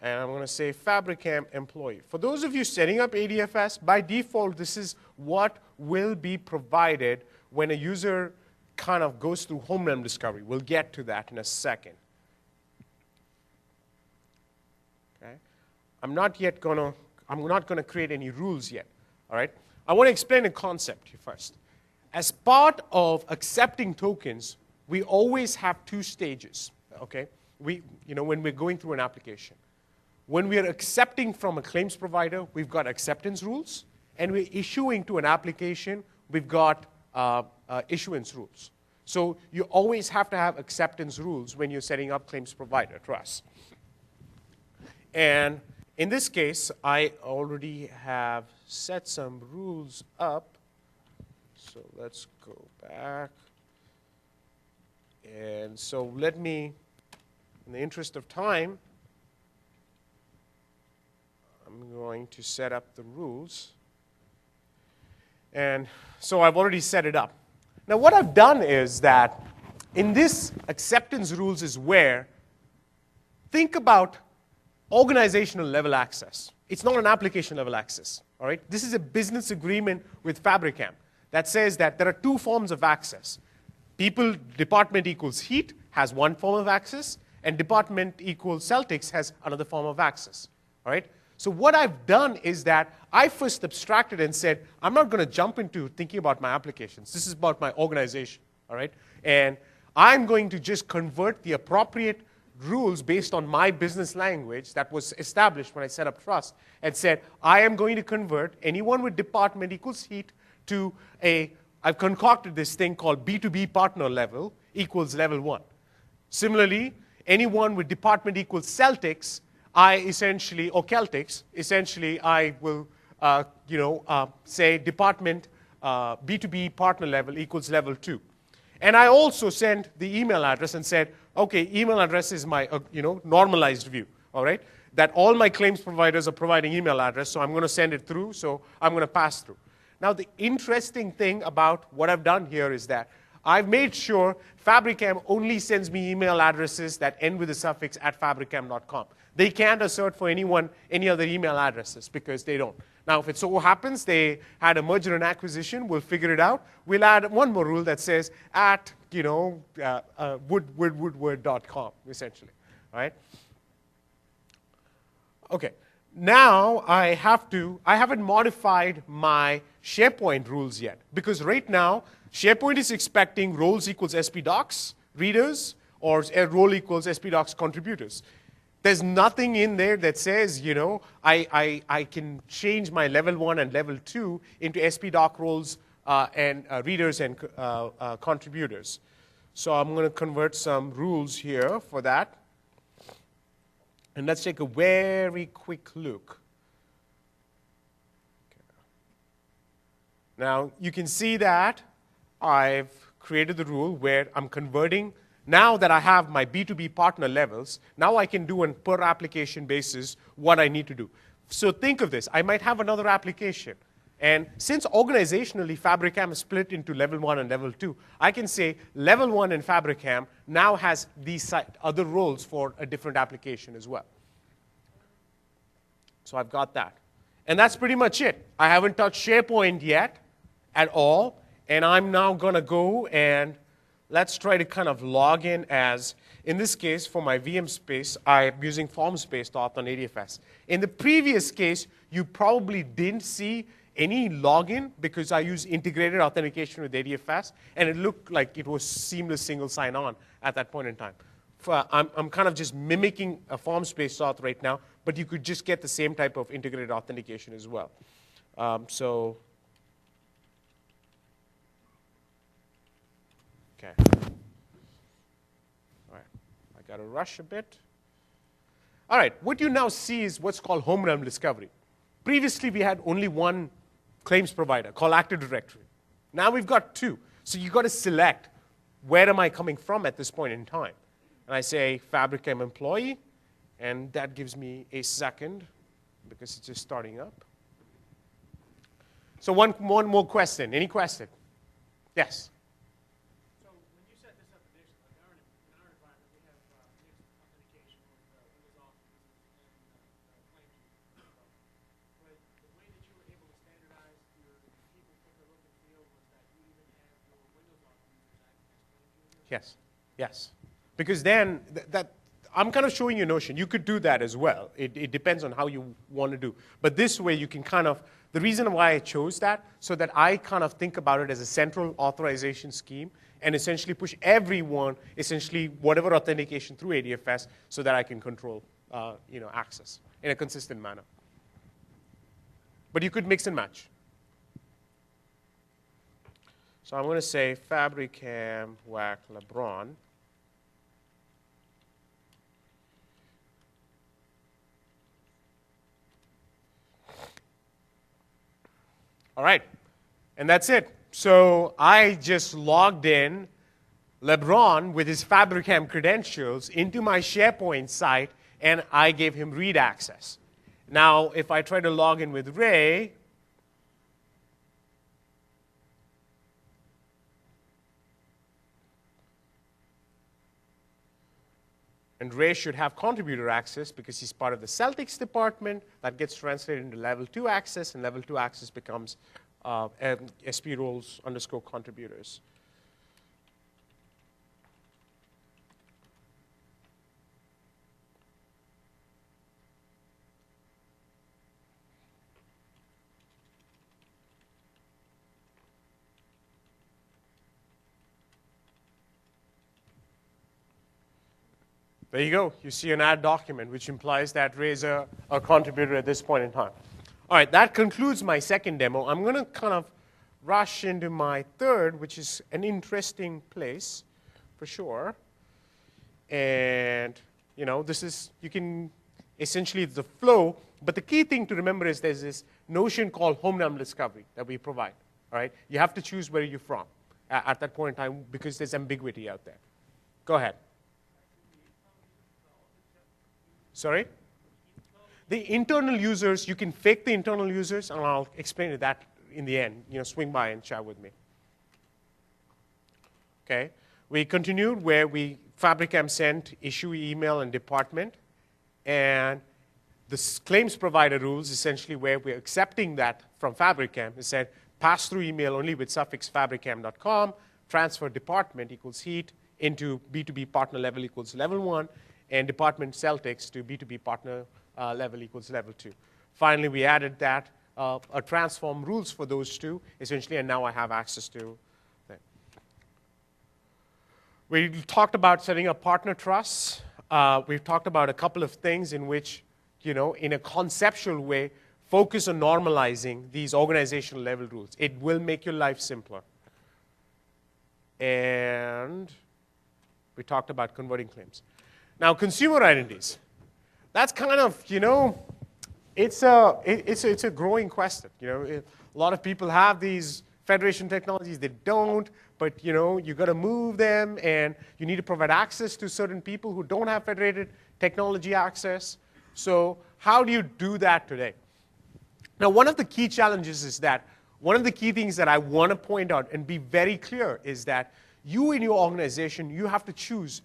And I'm going to say Fabricam employee. For those of you setting up ADFS, by default, this is what will be provided when a user kind of goes through home realm discovery. We'll get to that in a second. Okay? I'm not going to create any rules yet. All right? I want to explain a concept here first. As part of accepting tokens, we always have two stages. Okay? When we're going through an application. When we are accepting from a claims provider, we've got acceptance rules, and we're issuing to an application, we've got issuance rules. So you always have to have acceptance rules when you're setting up claims provider trust. And in this case, I already have set some rules up. So let's go back. And so let me, in the interest of time, I'm going to set up the rules. And so I've already set it up. Now what I've done is that in this acceptance rules is where, think about organizational level access. It's not an application level access. All right? This is a business agreement with Fabricam that says that there are two forms of access. People, department equals heat has one form of access, and department equals Celtics has another form of access. All right? So what I've done is that I first abstracted and said, I'm not going to jump into thinking about my applications. This is about my organization. All right? And I'm going to just convert the appropriate rules based on my business language that was established when I set up trust and said, I am going to convert anyone with department equals heat to I've concocted this thing called B2B partner level equals level 1. Similarly, anyone with department equals Celtics, or Celtics, essentially I will, say department B2B partner level equals level 2. And I also sent the email address and said, okay, email address is my, normalized view, all right? That all my claims providers are providing email address, so I'm going to send it through, so I'm going to pass through. Now, the interesting thing about what I've done here is that I've made sure Fabricam only sends me email addresses that end with the suffix @fabricam.com. They can't assert for anyone any other email addresses because they don't. Now, if it so happens they had a merger and acquisition, we'll figure it out. We'll add one more rule that says woodward.com, essentially. All right? Okay. Now I haven't modified my SharePoint rules yet because right now SharePoint is expecting roles equals SPDocs readers or role equals SPDocs contributors. There's nothing in there that says, I can change my level 1 and level 2 into SPDoc roles and readers and contributors. So I'm going to convert some rules here for that. And let's take a very quick look. Okay. Now, you can see that I've created the rule where I'm converting. Now that I have my B2B partner levels, now I can do on per application basis what I need to do. So think of this. I might have another application. And since organizationally Fabricam is split into level 1 and level 2, I can say level 1 in Fabricam now has these other roles for a different application as well. So I've got that. And that's pretty much it. I haven't touched SharePoint yet at all. And I'm now going to go and let's try to kind of log in as, in this case, for my VM space, I'm using forms-based auth on ADFS. In the previous case, you probably didn't see any login because I use integrated authentication with ADFS, and it looked like it was seamless single sign-on at that point in time. I'm kind of just mimicking a forms-based auth right now, but you could just get the same type of integrated authentication as well. Okay. All right. I got to rush a bit. All right. What you now see is what's called home realm discovery. Previously, we had only one claims provider called Active Directory. Now we've got two. So you've got to select where am I coming from at this point in time. And I say Fabricam employee, and that gives me a second because it's just starting up. So one more question. Any question? Yes? So when you set this up initially, like in our environment, we have mixed authentication with Windows Office and Yes, yes. Because then that I'm kind of showing you a notion. You could do that as well. It depends on how you want to do. But this way you can kind of, the reason why I chose that, so that I kind of think about it as a central authorization scheme and essentially push everyone, essentially whatever authentication through ADFS so that I can control access in a consistent manner. But you could mix and match. So I'm going to say Fabricam WAC LeBron. All right, and that's it. So I just logged in LeBron with his Fabricam credentials into my SharePoint site, and I gave him read access. Now, if I try to log in with Ray, and Ray should have contributor access because he's part of the Celtics department. That gets translated into level 2 access, and level 2 access becomes SP roles _ contributors. There you go. You see an add document, which implies that Ray is a contributor at this point in time. All right, that concludes my second demo. I'm going to kind of rush into my third, which is an interesting place for sure. And, this is, you can, essentially it's the flow. But the key thing to remember is there's this notion called home number discovery that we provide. All right? You have to choose where you're from at that point in time because there's ambiguity out there. Go ahead. Sorry? The internal users, you can fake the internal users, and I'll explain that in the end. Swing by and chat with me. Okay. We continued where Fabricam sent issue, email, and department. And the claims provider rules, essentially where we're accepting that from Fabricam, it said pass through email only with suffix fabricam.com, transfer department equals heat into B2B partner level equals level 1, and department Celtics to B2B partner level equals level 2. Finally, we added that, a transform rules for those two, essentially, and now I have access to that. We talked about setting up partner trusts. We've talked about a couple of things in which, in a conceptual way, focus on normalizing these organizational level rules. It will make your life simpler. And we talked about converting claims. Now, consumer identities. That's kind of, it's a growing question. A lot of people have these federation technologies. They don't, but you got to move them, and you need to provide access to certain people who don't have federated technology access. So how do you do that today? Now, one of the key challenges is that one of the key things that I want to point out and be very clear is that you in your organization, you have to choose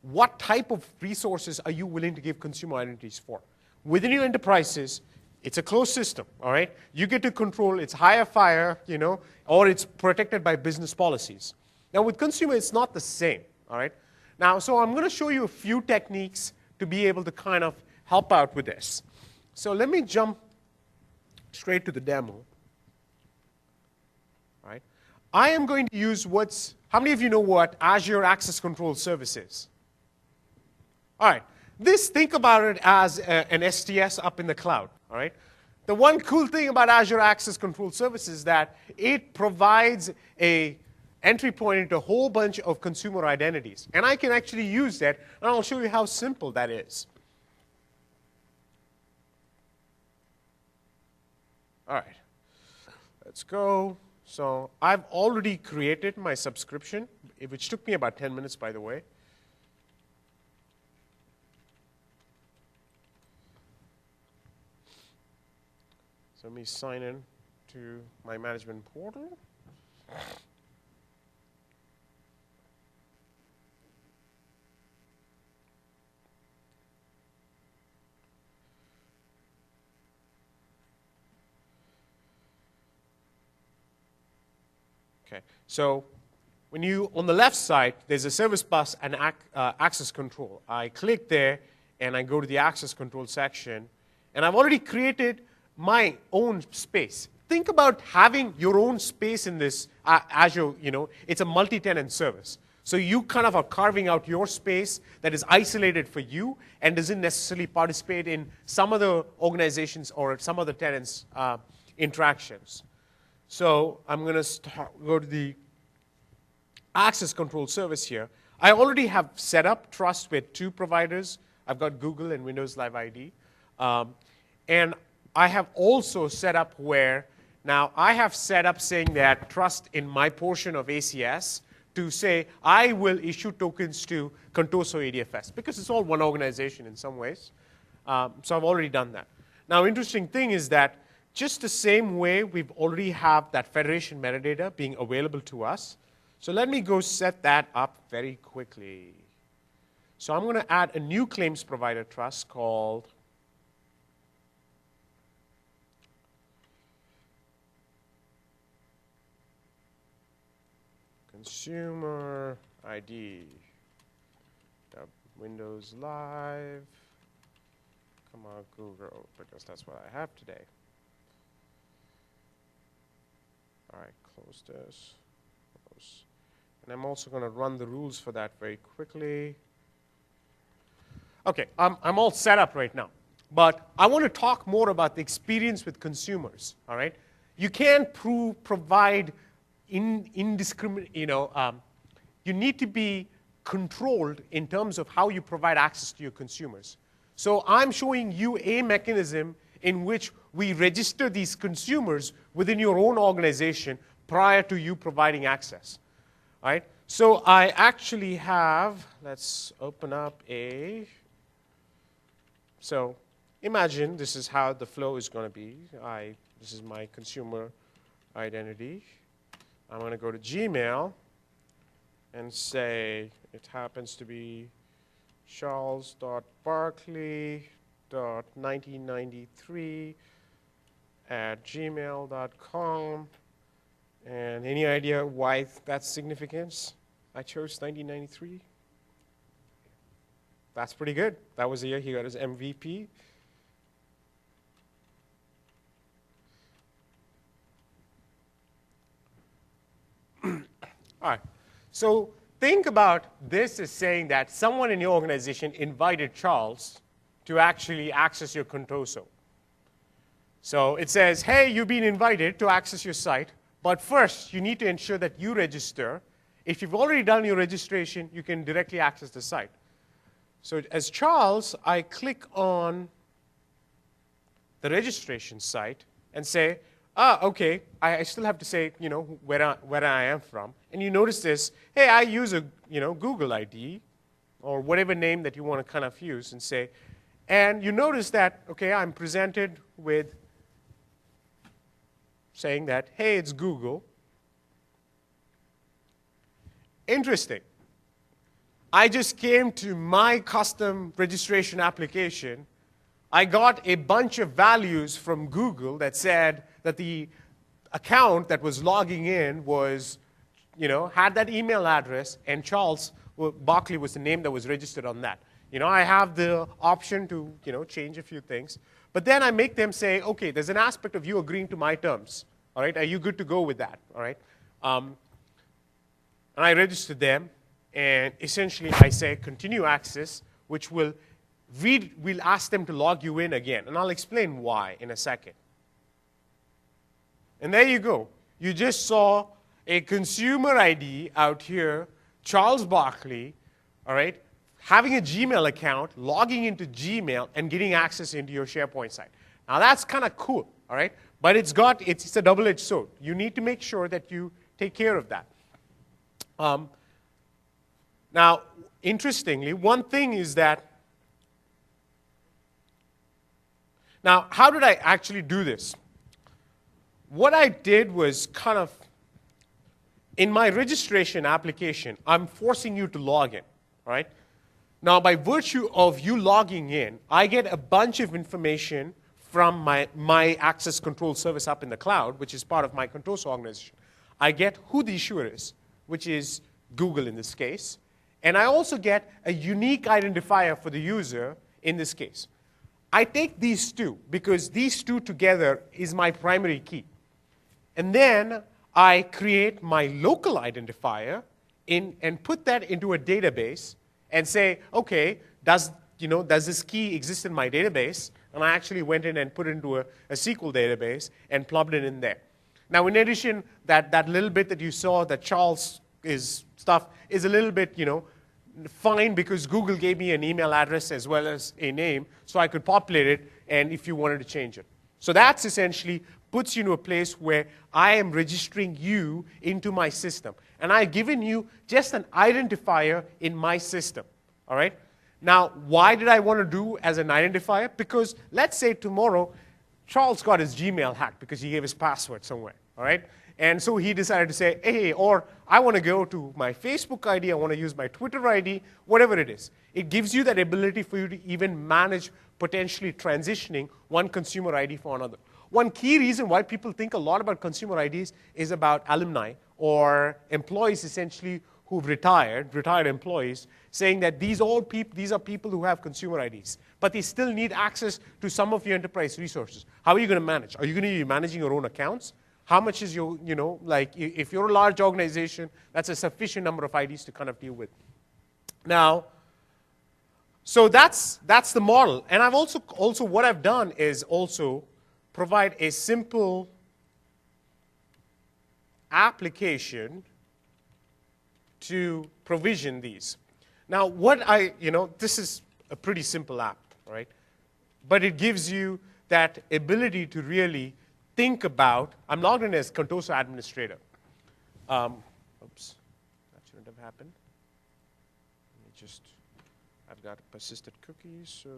what type of resources are you willing to give consumer identities for. Within your enterprises, it's a closed system, all right? You get to control, it's hire fire, or it's protected by business policies. Now, with consumer, it's not the same, all right? Now, so I'm going to show you a few techniques to be able to kind of help out with this. So let me jump straight to the demo. All right? I am going to use how many of you know what Azure Access Control Service is? All right, think about it as an STS up in the cloud, all right? The one cool thing about Azure Access Control Service is that it provides a entry point into a whole bunch of consumer identities. And I can actually use that, and I'll show you how simple that is. All right, let's go. So I've already created my subscription, which took me about 10 minutes, by the way. So let me sign in to my management portal. Okay, so on the left side, there's a service bus and access control. I click there, and I go to the access control section, and I've already created my own space. Think about having your own space in this Azure. It's a multi-tenant service. So you kind of are carving out your space that is isolated for you and doesn't necessarily participate in some other organizations or some other tenants' interactions. So I'm going to go to the access control service here. I already have set up trust with 2 providers. I've got Google and Windows Live ID. And I have also set up where, now I have set up saying that trust in my portion of ACS to say I will issue tokens to Contoso ADFS because it's all one organization in some ways. So I've already done that. Now, interesting thing is that just the same way we've already have that federation metadata being available to us. So let me go set that up very quickly. So I'm going to add a new claims provider trust called Consumer ID. Windows Live. Come on, Google, because that's what I have today. All right, close this. Close. And I'm also going to run the rules for that very quickly. Okay, I'm all set up right now. But I want to talk more about the experience with consumers, all right? You can't provide indiscriminate, you need to be controlled in terms of how you provide access to your consumers. So I'm showing you a mechanism in which we register these consumers within your own organization prior to you providing access. All right? So I actually have, let's open up so imagine this is how the flow is going to be. This is my consumer identity. I'm going to go to Gmail and say it happens to be charles.barkley.1993@gmail.com. And any idea why that's significance? I chose 1993. That's pretty good. That was the year he got his MVP. All right. So think about this as saying that someone in your organization invited Charles to actually access your Contoso. So it says, hey, you've been invited to access your site, but first you need to ensure that you register. If you've already done your registration, you can directly access the site. So as Charles, I click on the registration site and say, okay, I still have to say, where I am from. And you notice this, hey, I use a, Google ID or whatever name that you want to kind of use and say, and you notice that, okay, I'm presented with saying that, hey, it's Google. Interesting. I just came to my custom registration application. I got a bunch of values from Google that said that the account that was logging in was, had that email address, and Charles Barkley was the name that was registered on that. I have the option to, change a few things. But then I make them say, okay, there's an aspect of you agreeing to my terms. All right, are you good to go with that? All right. And I register them, and essentially I say continue access, which we'll ask them to log you in again. And I'll explain why in a second. And there you go. You just saw a consumer ID out here, Charles Barkley, all right, having a Gmail account, logging into Gmail, and getting access into your SharePoint site. Now that's kind of cool, all right? But it's a double-edged sword. You need to make sure that you take care of that. Now, interestingly, one thing is that, now, how did I actually do this? What I did was kind of, in my registration application, I'm forcing you to log in, all right? Now, by virtue of you logging in, I get a bunch of information from my access control service up in the cloud, which is part of my Contoso organization. I get who the issuer is, which is Google in this case. And I also get a unique identifier for the user in this case. I take these two because these two together is my primary key. And then I create my local identifier and put that into a database and say, okay, does this key exist in my database? And I actually went in and put it into a SQL database and plugged it in there. Now, in addition, that little bit that you saw, that Charles stuff, is a little bit, fine because Google gave me an email address as well as a name, so I could populate it, and if you wanted to change it. So that's essentially puts you into a place where I am registering you into my system. And I've given you just an identifier in my system, all right? Now, why did I want to do as an identifier? Because let's say tomorrow, Charles got his Gmail hacked because he gave his password somewhere, all right? And so he decided to say, hey, or I want to go to my Facebook ID, I want to use my Twitter ID, whatever it is. It gives you that ability for you to even manage potentially transitioning one consumer ID for another. One key reason why people think a lot about consumer IDs is about alumni or employees essentially who've retired employees, saying that these are people who have consumer IDs, but they still need access to some of your enterprise resources. How are you going to manage? Are you going to be managing your own accounts? How much is your, if you're a large organization, that's a sufficient number of IDs to kind of deal with. Now, so that's the model. And I've also what I've done is also provide a simple application to provision these. Now, this is a pretty simple app, right? But it gives you that ability to really think about, I'm logged in as Contoso administrator. Oops, that shouldn't have happened. I've got persisted cookies, so.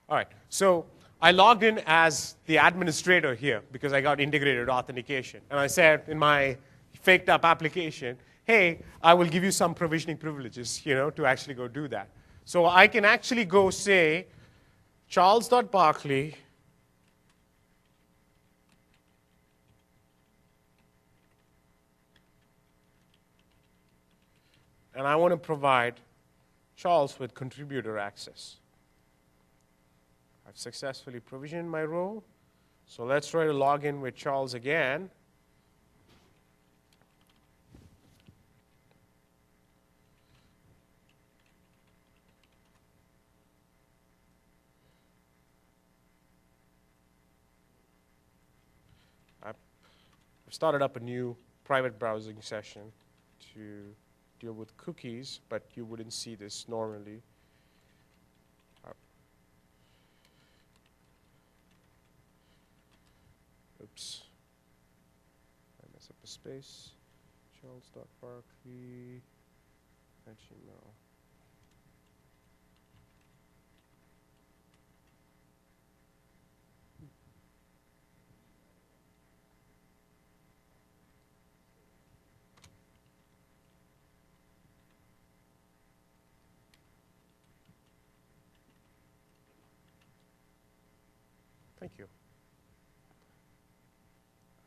All right, so I logged in as the administrator here because I got integrated authentication. And I said in my faked up application, hey, I will give you some provisioning privileges, to actually go do that. So I can actually go say, charles.barkley, and I want to provide Charles with contributor access. I've successfully provisioned my role. So let's try to log in with Charles again. I've started up a new private browsing session to deal with cookies, but you wouldn't see this normally. Oops. I mess up a space. Charles.barkley at Gmail. Thank you.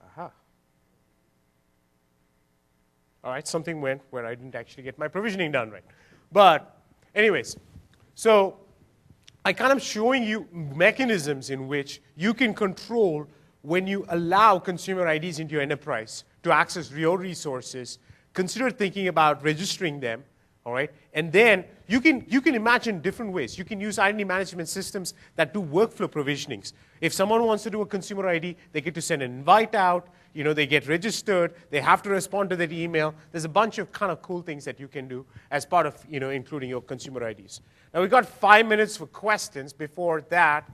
Aha. All right, something went where I didn't actually get my provisioning done right. But anyways, so I kind of showing you mechanisms in which you can control when you allow consumer IDs into your enterprise to access your resources. Consider thinking about registering them, all right? And then you can imagine different ways. You can use identity management systems that do workflow provisionings. If someone wants to do a consumer ID, they get to send an invite out, they get registered, they have to respond to that email. There's a bunch of kind of cool things that you can do as part of, including your consumer IDs. Now, we've got 5 minutes for questions. Before that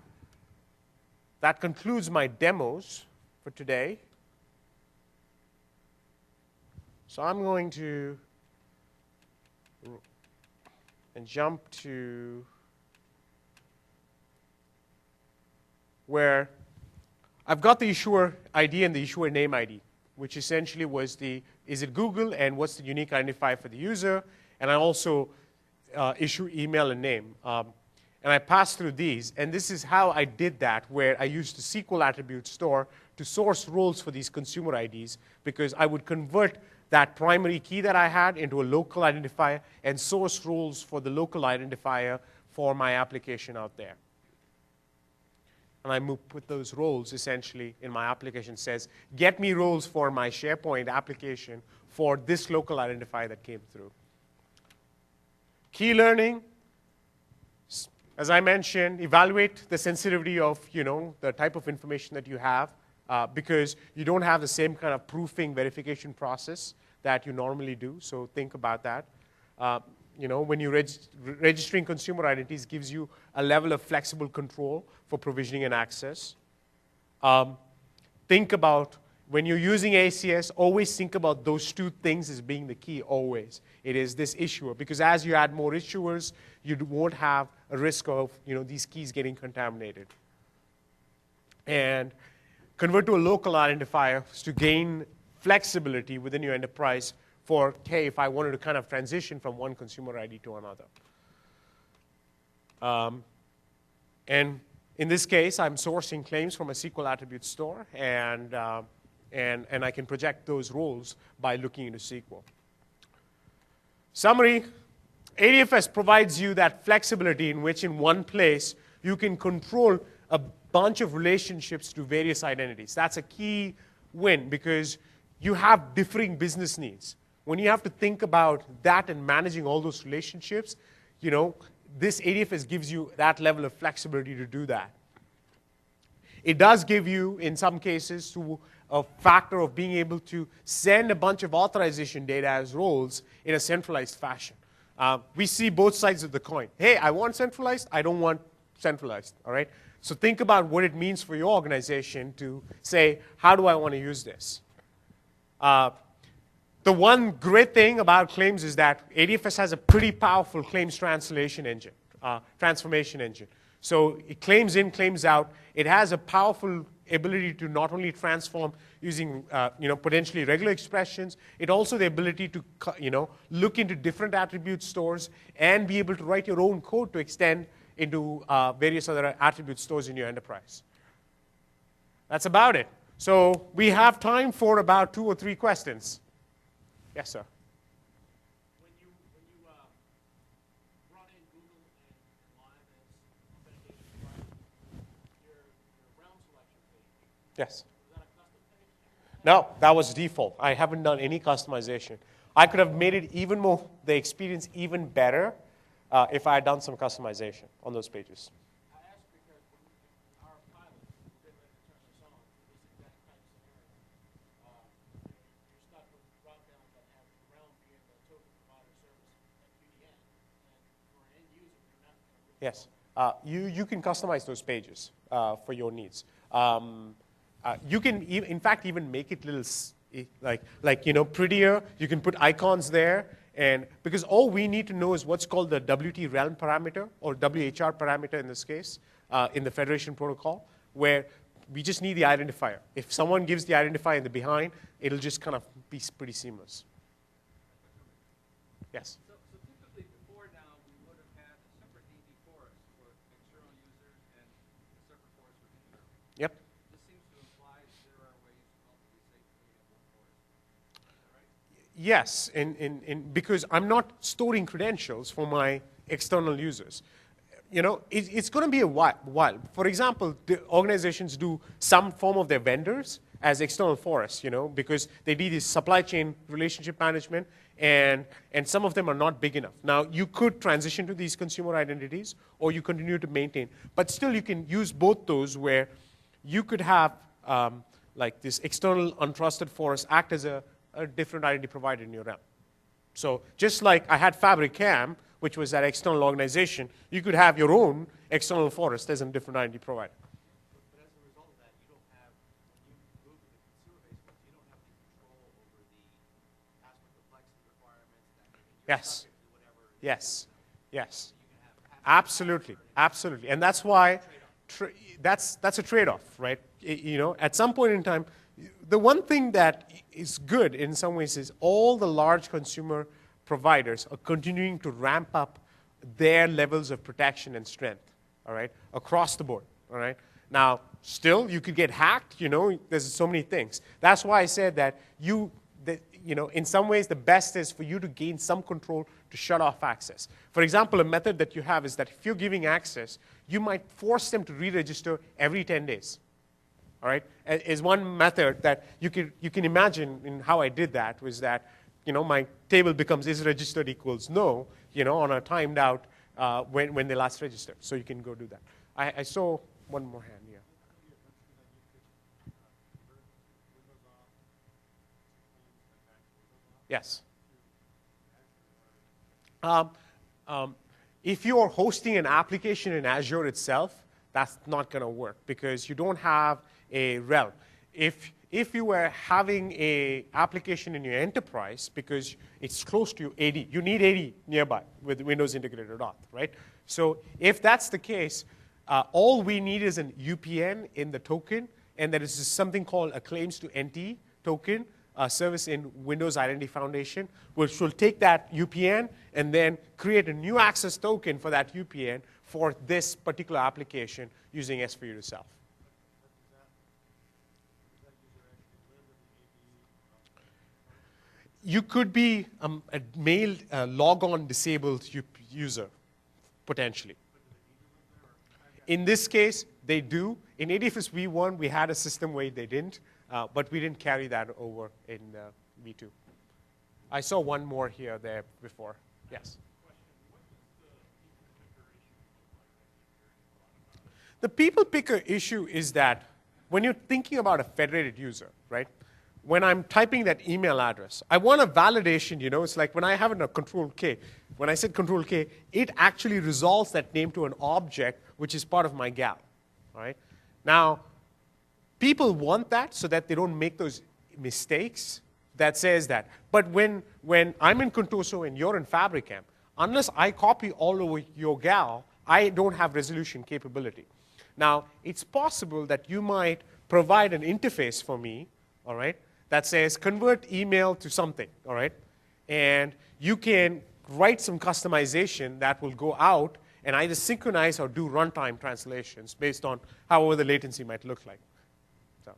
concludes my demos for today. So I'm going to jump to where I've got the issuer ID and the issuer name ID, which essentially was is it Google and what's the unique identifier for the user, and I also issue email and name. And and I pass through these. And this is how I did that, where I used the SQL attribute store to source roles for these consumer IDs, because I would convert that primary key that I had into a local identifier and source roles for the local identifier for my application out there. And I put those roles essentially in my application, says, get me roles for my SharePoint application for this local identifier that came through. Key learning, as I mentioned, evaluate the sensitivity of the type of information that you have, because you don't have the same kind of proofing verification process that you normally do, so think about that. When you're registering consumer identities, gives you a level of flexible control for provisioning and access. Think about, when you're using ACS, always think about those two things as being the key, always. It is this issuer, because as you add more issuers, you won't have a risk of these keys getting contaminated. And convert to a local identifier to gain flexibility within your enterprise for, hey, if I wanted to kind of transition from one consumer ID to another. And in this case, I'm sourcing claims from a SQL attribute store, and I can project those roles by looking into SQL. Summary, ADFS provides you that flexibility in which in one place you can control a bunch of relationships to various identities. That's a key win, because you have differing business needs. When you have to think about that and managing all those relationships, this ADFS gives you that level of flexibility to do that. It does give you, in some cases, to a factor of being able to send a bunch of authorization data as roles in a centralized fashion. We see both sides of the coin. Hey, I want centralized. I don't want centralized. All right? So think about what it means for your organization to say, how do I want to use this? The one great thing about claims is that ADFS has a pretty powerful claims translation engine, transformation engine. So it claims in, claims out. It has a powerful ability to not only transform using potentially regular expressions, it also the ability to look into different attribute stores and be able to write your own code to extend into various other attribute stores in your enterprise. That's about it. So we have time for about 2 or 3 questions. Yes, sir. When you brought in Google and Live as authentication provider, your realm selection page, Yes. was that a custom page? No, that was default. I haven't done any customization. I could have made it even more, the experience even better if I had done some customization on those pages. I asked because when our pilot, we're getting ready to turn this on, for this exact type of scenario, you're stuck with drop-downs that have realm being the token provider service at QDN. And for an end user, you're not going to really Yes. You can customize those pages for your needs. You can, in fact, even make it little prettier. You can put icons there, and because all we need to know is what's called the WT realm parameter, or WHR parameter in this case, in the Federation protocol, where we just need the identifier. If someone gives the identifier in the behind, it'll just kind of be pretty seamless. Yes. So typically before now, we would have had a separate AD forest for external users and a separate forest for internal. Yep. This seems to imply that there are ways to ultimately safely have one forest. Is that right? Yes, because I'm not storing credentials for my external users. It's going to be a while. For example, the organizations do some form of their vendors as external forests, because they do this supply chain relationship management, and some of them are not big enough. Now, you could transition to these consumer identities, or you continue to maintain. But still, you can use both those where you could have like this external untrusted forest act as a different identity provider in your realm. So just like I had FabricCam, which was that external organization, you could have your own external forest as a different identity provider. But as a result of that, you don't have, when you move to the consumer-based ones, you don't have the control over the password complexity requirements that you're Yes. subject to whatever. Yes. Yes. You can have password Absolutely. Absolutely. And that's why that's a trade-off, right? At some point in time, the one thing that is good in some ways is all the large consumer providers are continuing to ramp up their levels of protection and strength. all right, across the board, all right? Now, still, you could get hacked, there's so many things. That's why I said that in some ways, the best is for you to gain some control to shut off access. For example, a method that you have is that if you're giving access, you might force them to re-register every 10 days. All right, is one method that you can imagine in how I did that was that, my table becomes is registered equals no, on a timed out when they last registered. So you can go do that. I saw one more hand here. Yes. If you're hosting an application in Azure itself, that's not going to work because you don't have a realm. If you were having an application in your enterprise because it's close to AD, you need AD nearby with Windows Integrated Auth, right? So if that's the case, all we need is an UPN in the token, and there is something called a claims to entity token service in Windows Identity Foundation, which will take that UPN and then create a new access token for that UPN for this particular application using S4U to self. You could be a mailed log-on disabled user, potentially. In this case, they do. In ADFS V1, we had a system where they didn't, but we didn't carry that over in V2. I saw one more here there before. Yes? The people picker issue is that when you're thinking about a federated user, right? When I'm typing that email address, I want a validation, it's like when I have a control K. When I said control K, it actually resolves that name to an object which is part of my gal, right? Now, people want that so that they don't make those mistakes that says that. But when I'm in Contoso and you're in Fabricam, unless I copy all over your gal, I don't have resolution capability. Now, it's possible that you might provide an interface for me, all right, that says convert email to something, all right? And you can write some customization that will go out and either synchronize or do runtime translations based on however the latency might look like. So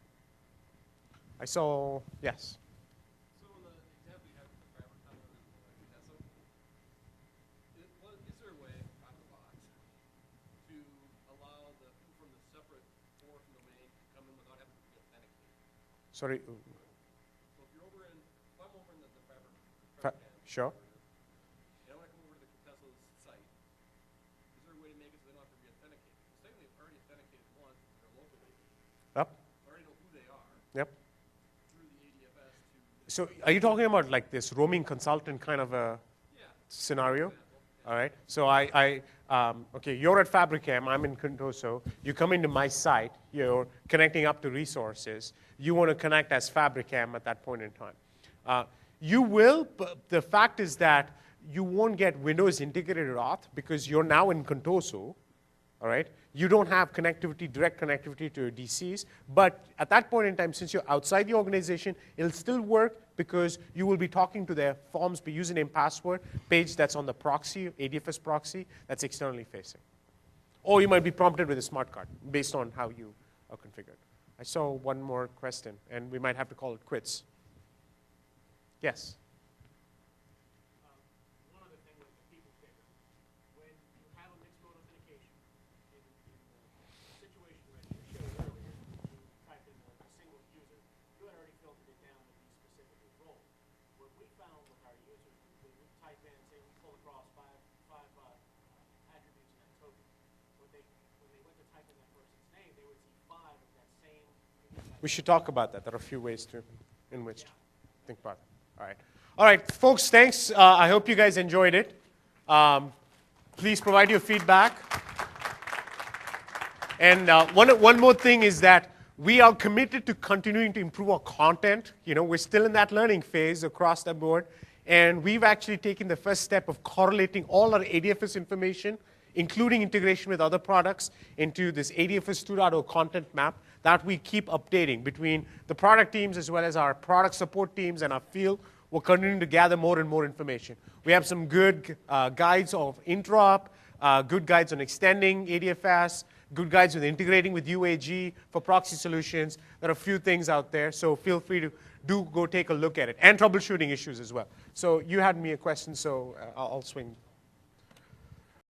I saw, yes? So in the example you have with the Fabric Tunnel and Contesto, is there a way out of the box to allow the people from the separate foreign domain to come in without having to be authenticated? Sorry. So if you're over in, if I'm over in the Fabric Sure. and I want to come over to the Contesto's site, is there a way to make it so they don't have to be authenticated? Because technically they've already authenticated once, they're locally, Yep. already know who they are Yep. through the ADFS to, So are you talking about like this roaming consultant kind of a yeah, scenario? All right. So okay, you're at Fabricam, I'm in Contoso. You come into my site, you're connecting up to resources. You want to connect as Fabricam at that point in time. You will, but the fact is that you won't get Windows Integrated Auth because you're now in Contoso, all right? You don't have connectivity, direct connectivity to your DCs, but at that point in time, since you're outside the organization, it'll still work because you will be talking to their forms, be username, password page that's on the proxy, ADFS proxy, that's externally facing. Or you might be prompted with a smart card based on how you are configured. I saw one more question, and we might have to call it quits. Yes? One other thing with the people picker, when you have a mixed mode authentication, in the situation where you showed earlier, you type in a single user, you had already filtered it down to be specifically rolled. What we found with our users, when we type in, say we pull across five attributes in that token, when they went to type in that person's name, they would see 5 of that same unique We should talk about that. There are a few ways in which to think about it. All right. All right, folks, thanks. I hope you guys enjoyed it. Please provide your feedback. And one more thing is that we are committed to continuing to improve our content. We're still in that learning phase across the board. And we've actually taken the first step of correlating all our ADFS information, including integration with other products, into this ADFS 2.0 content map that we keep updating between the product teams as well as our product support teams and our field. We're continuing to gather more and more information. We have some good guides of interop, good guides on extending ADFS, good guides with integrating with UAG for proxy solutions. There are a few things out there, so feel free to go take a look at it, and troubleshooting issues as well. So you had me a question, so I'll swing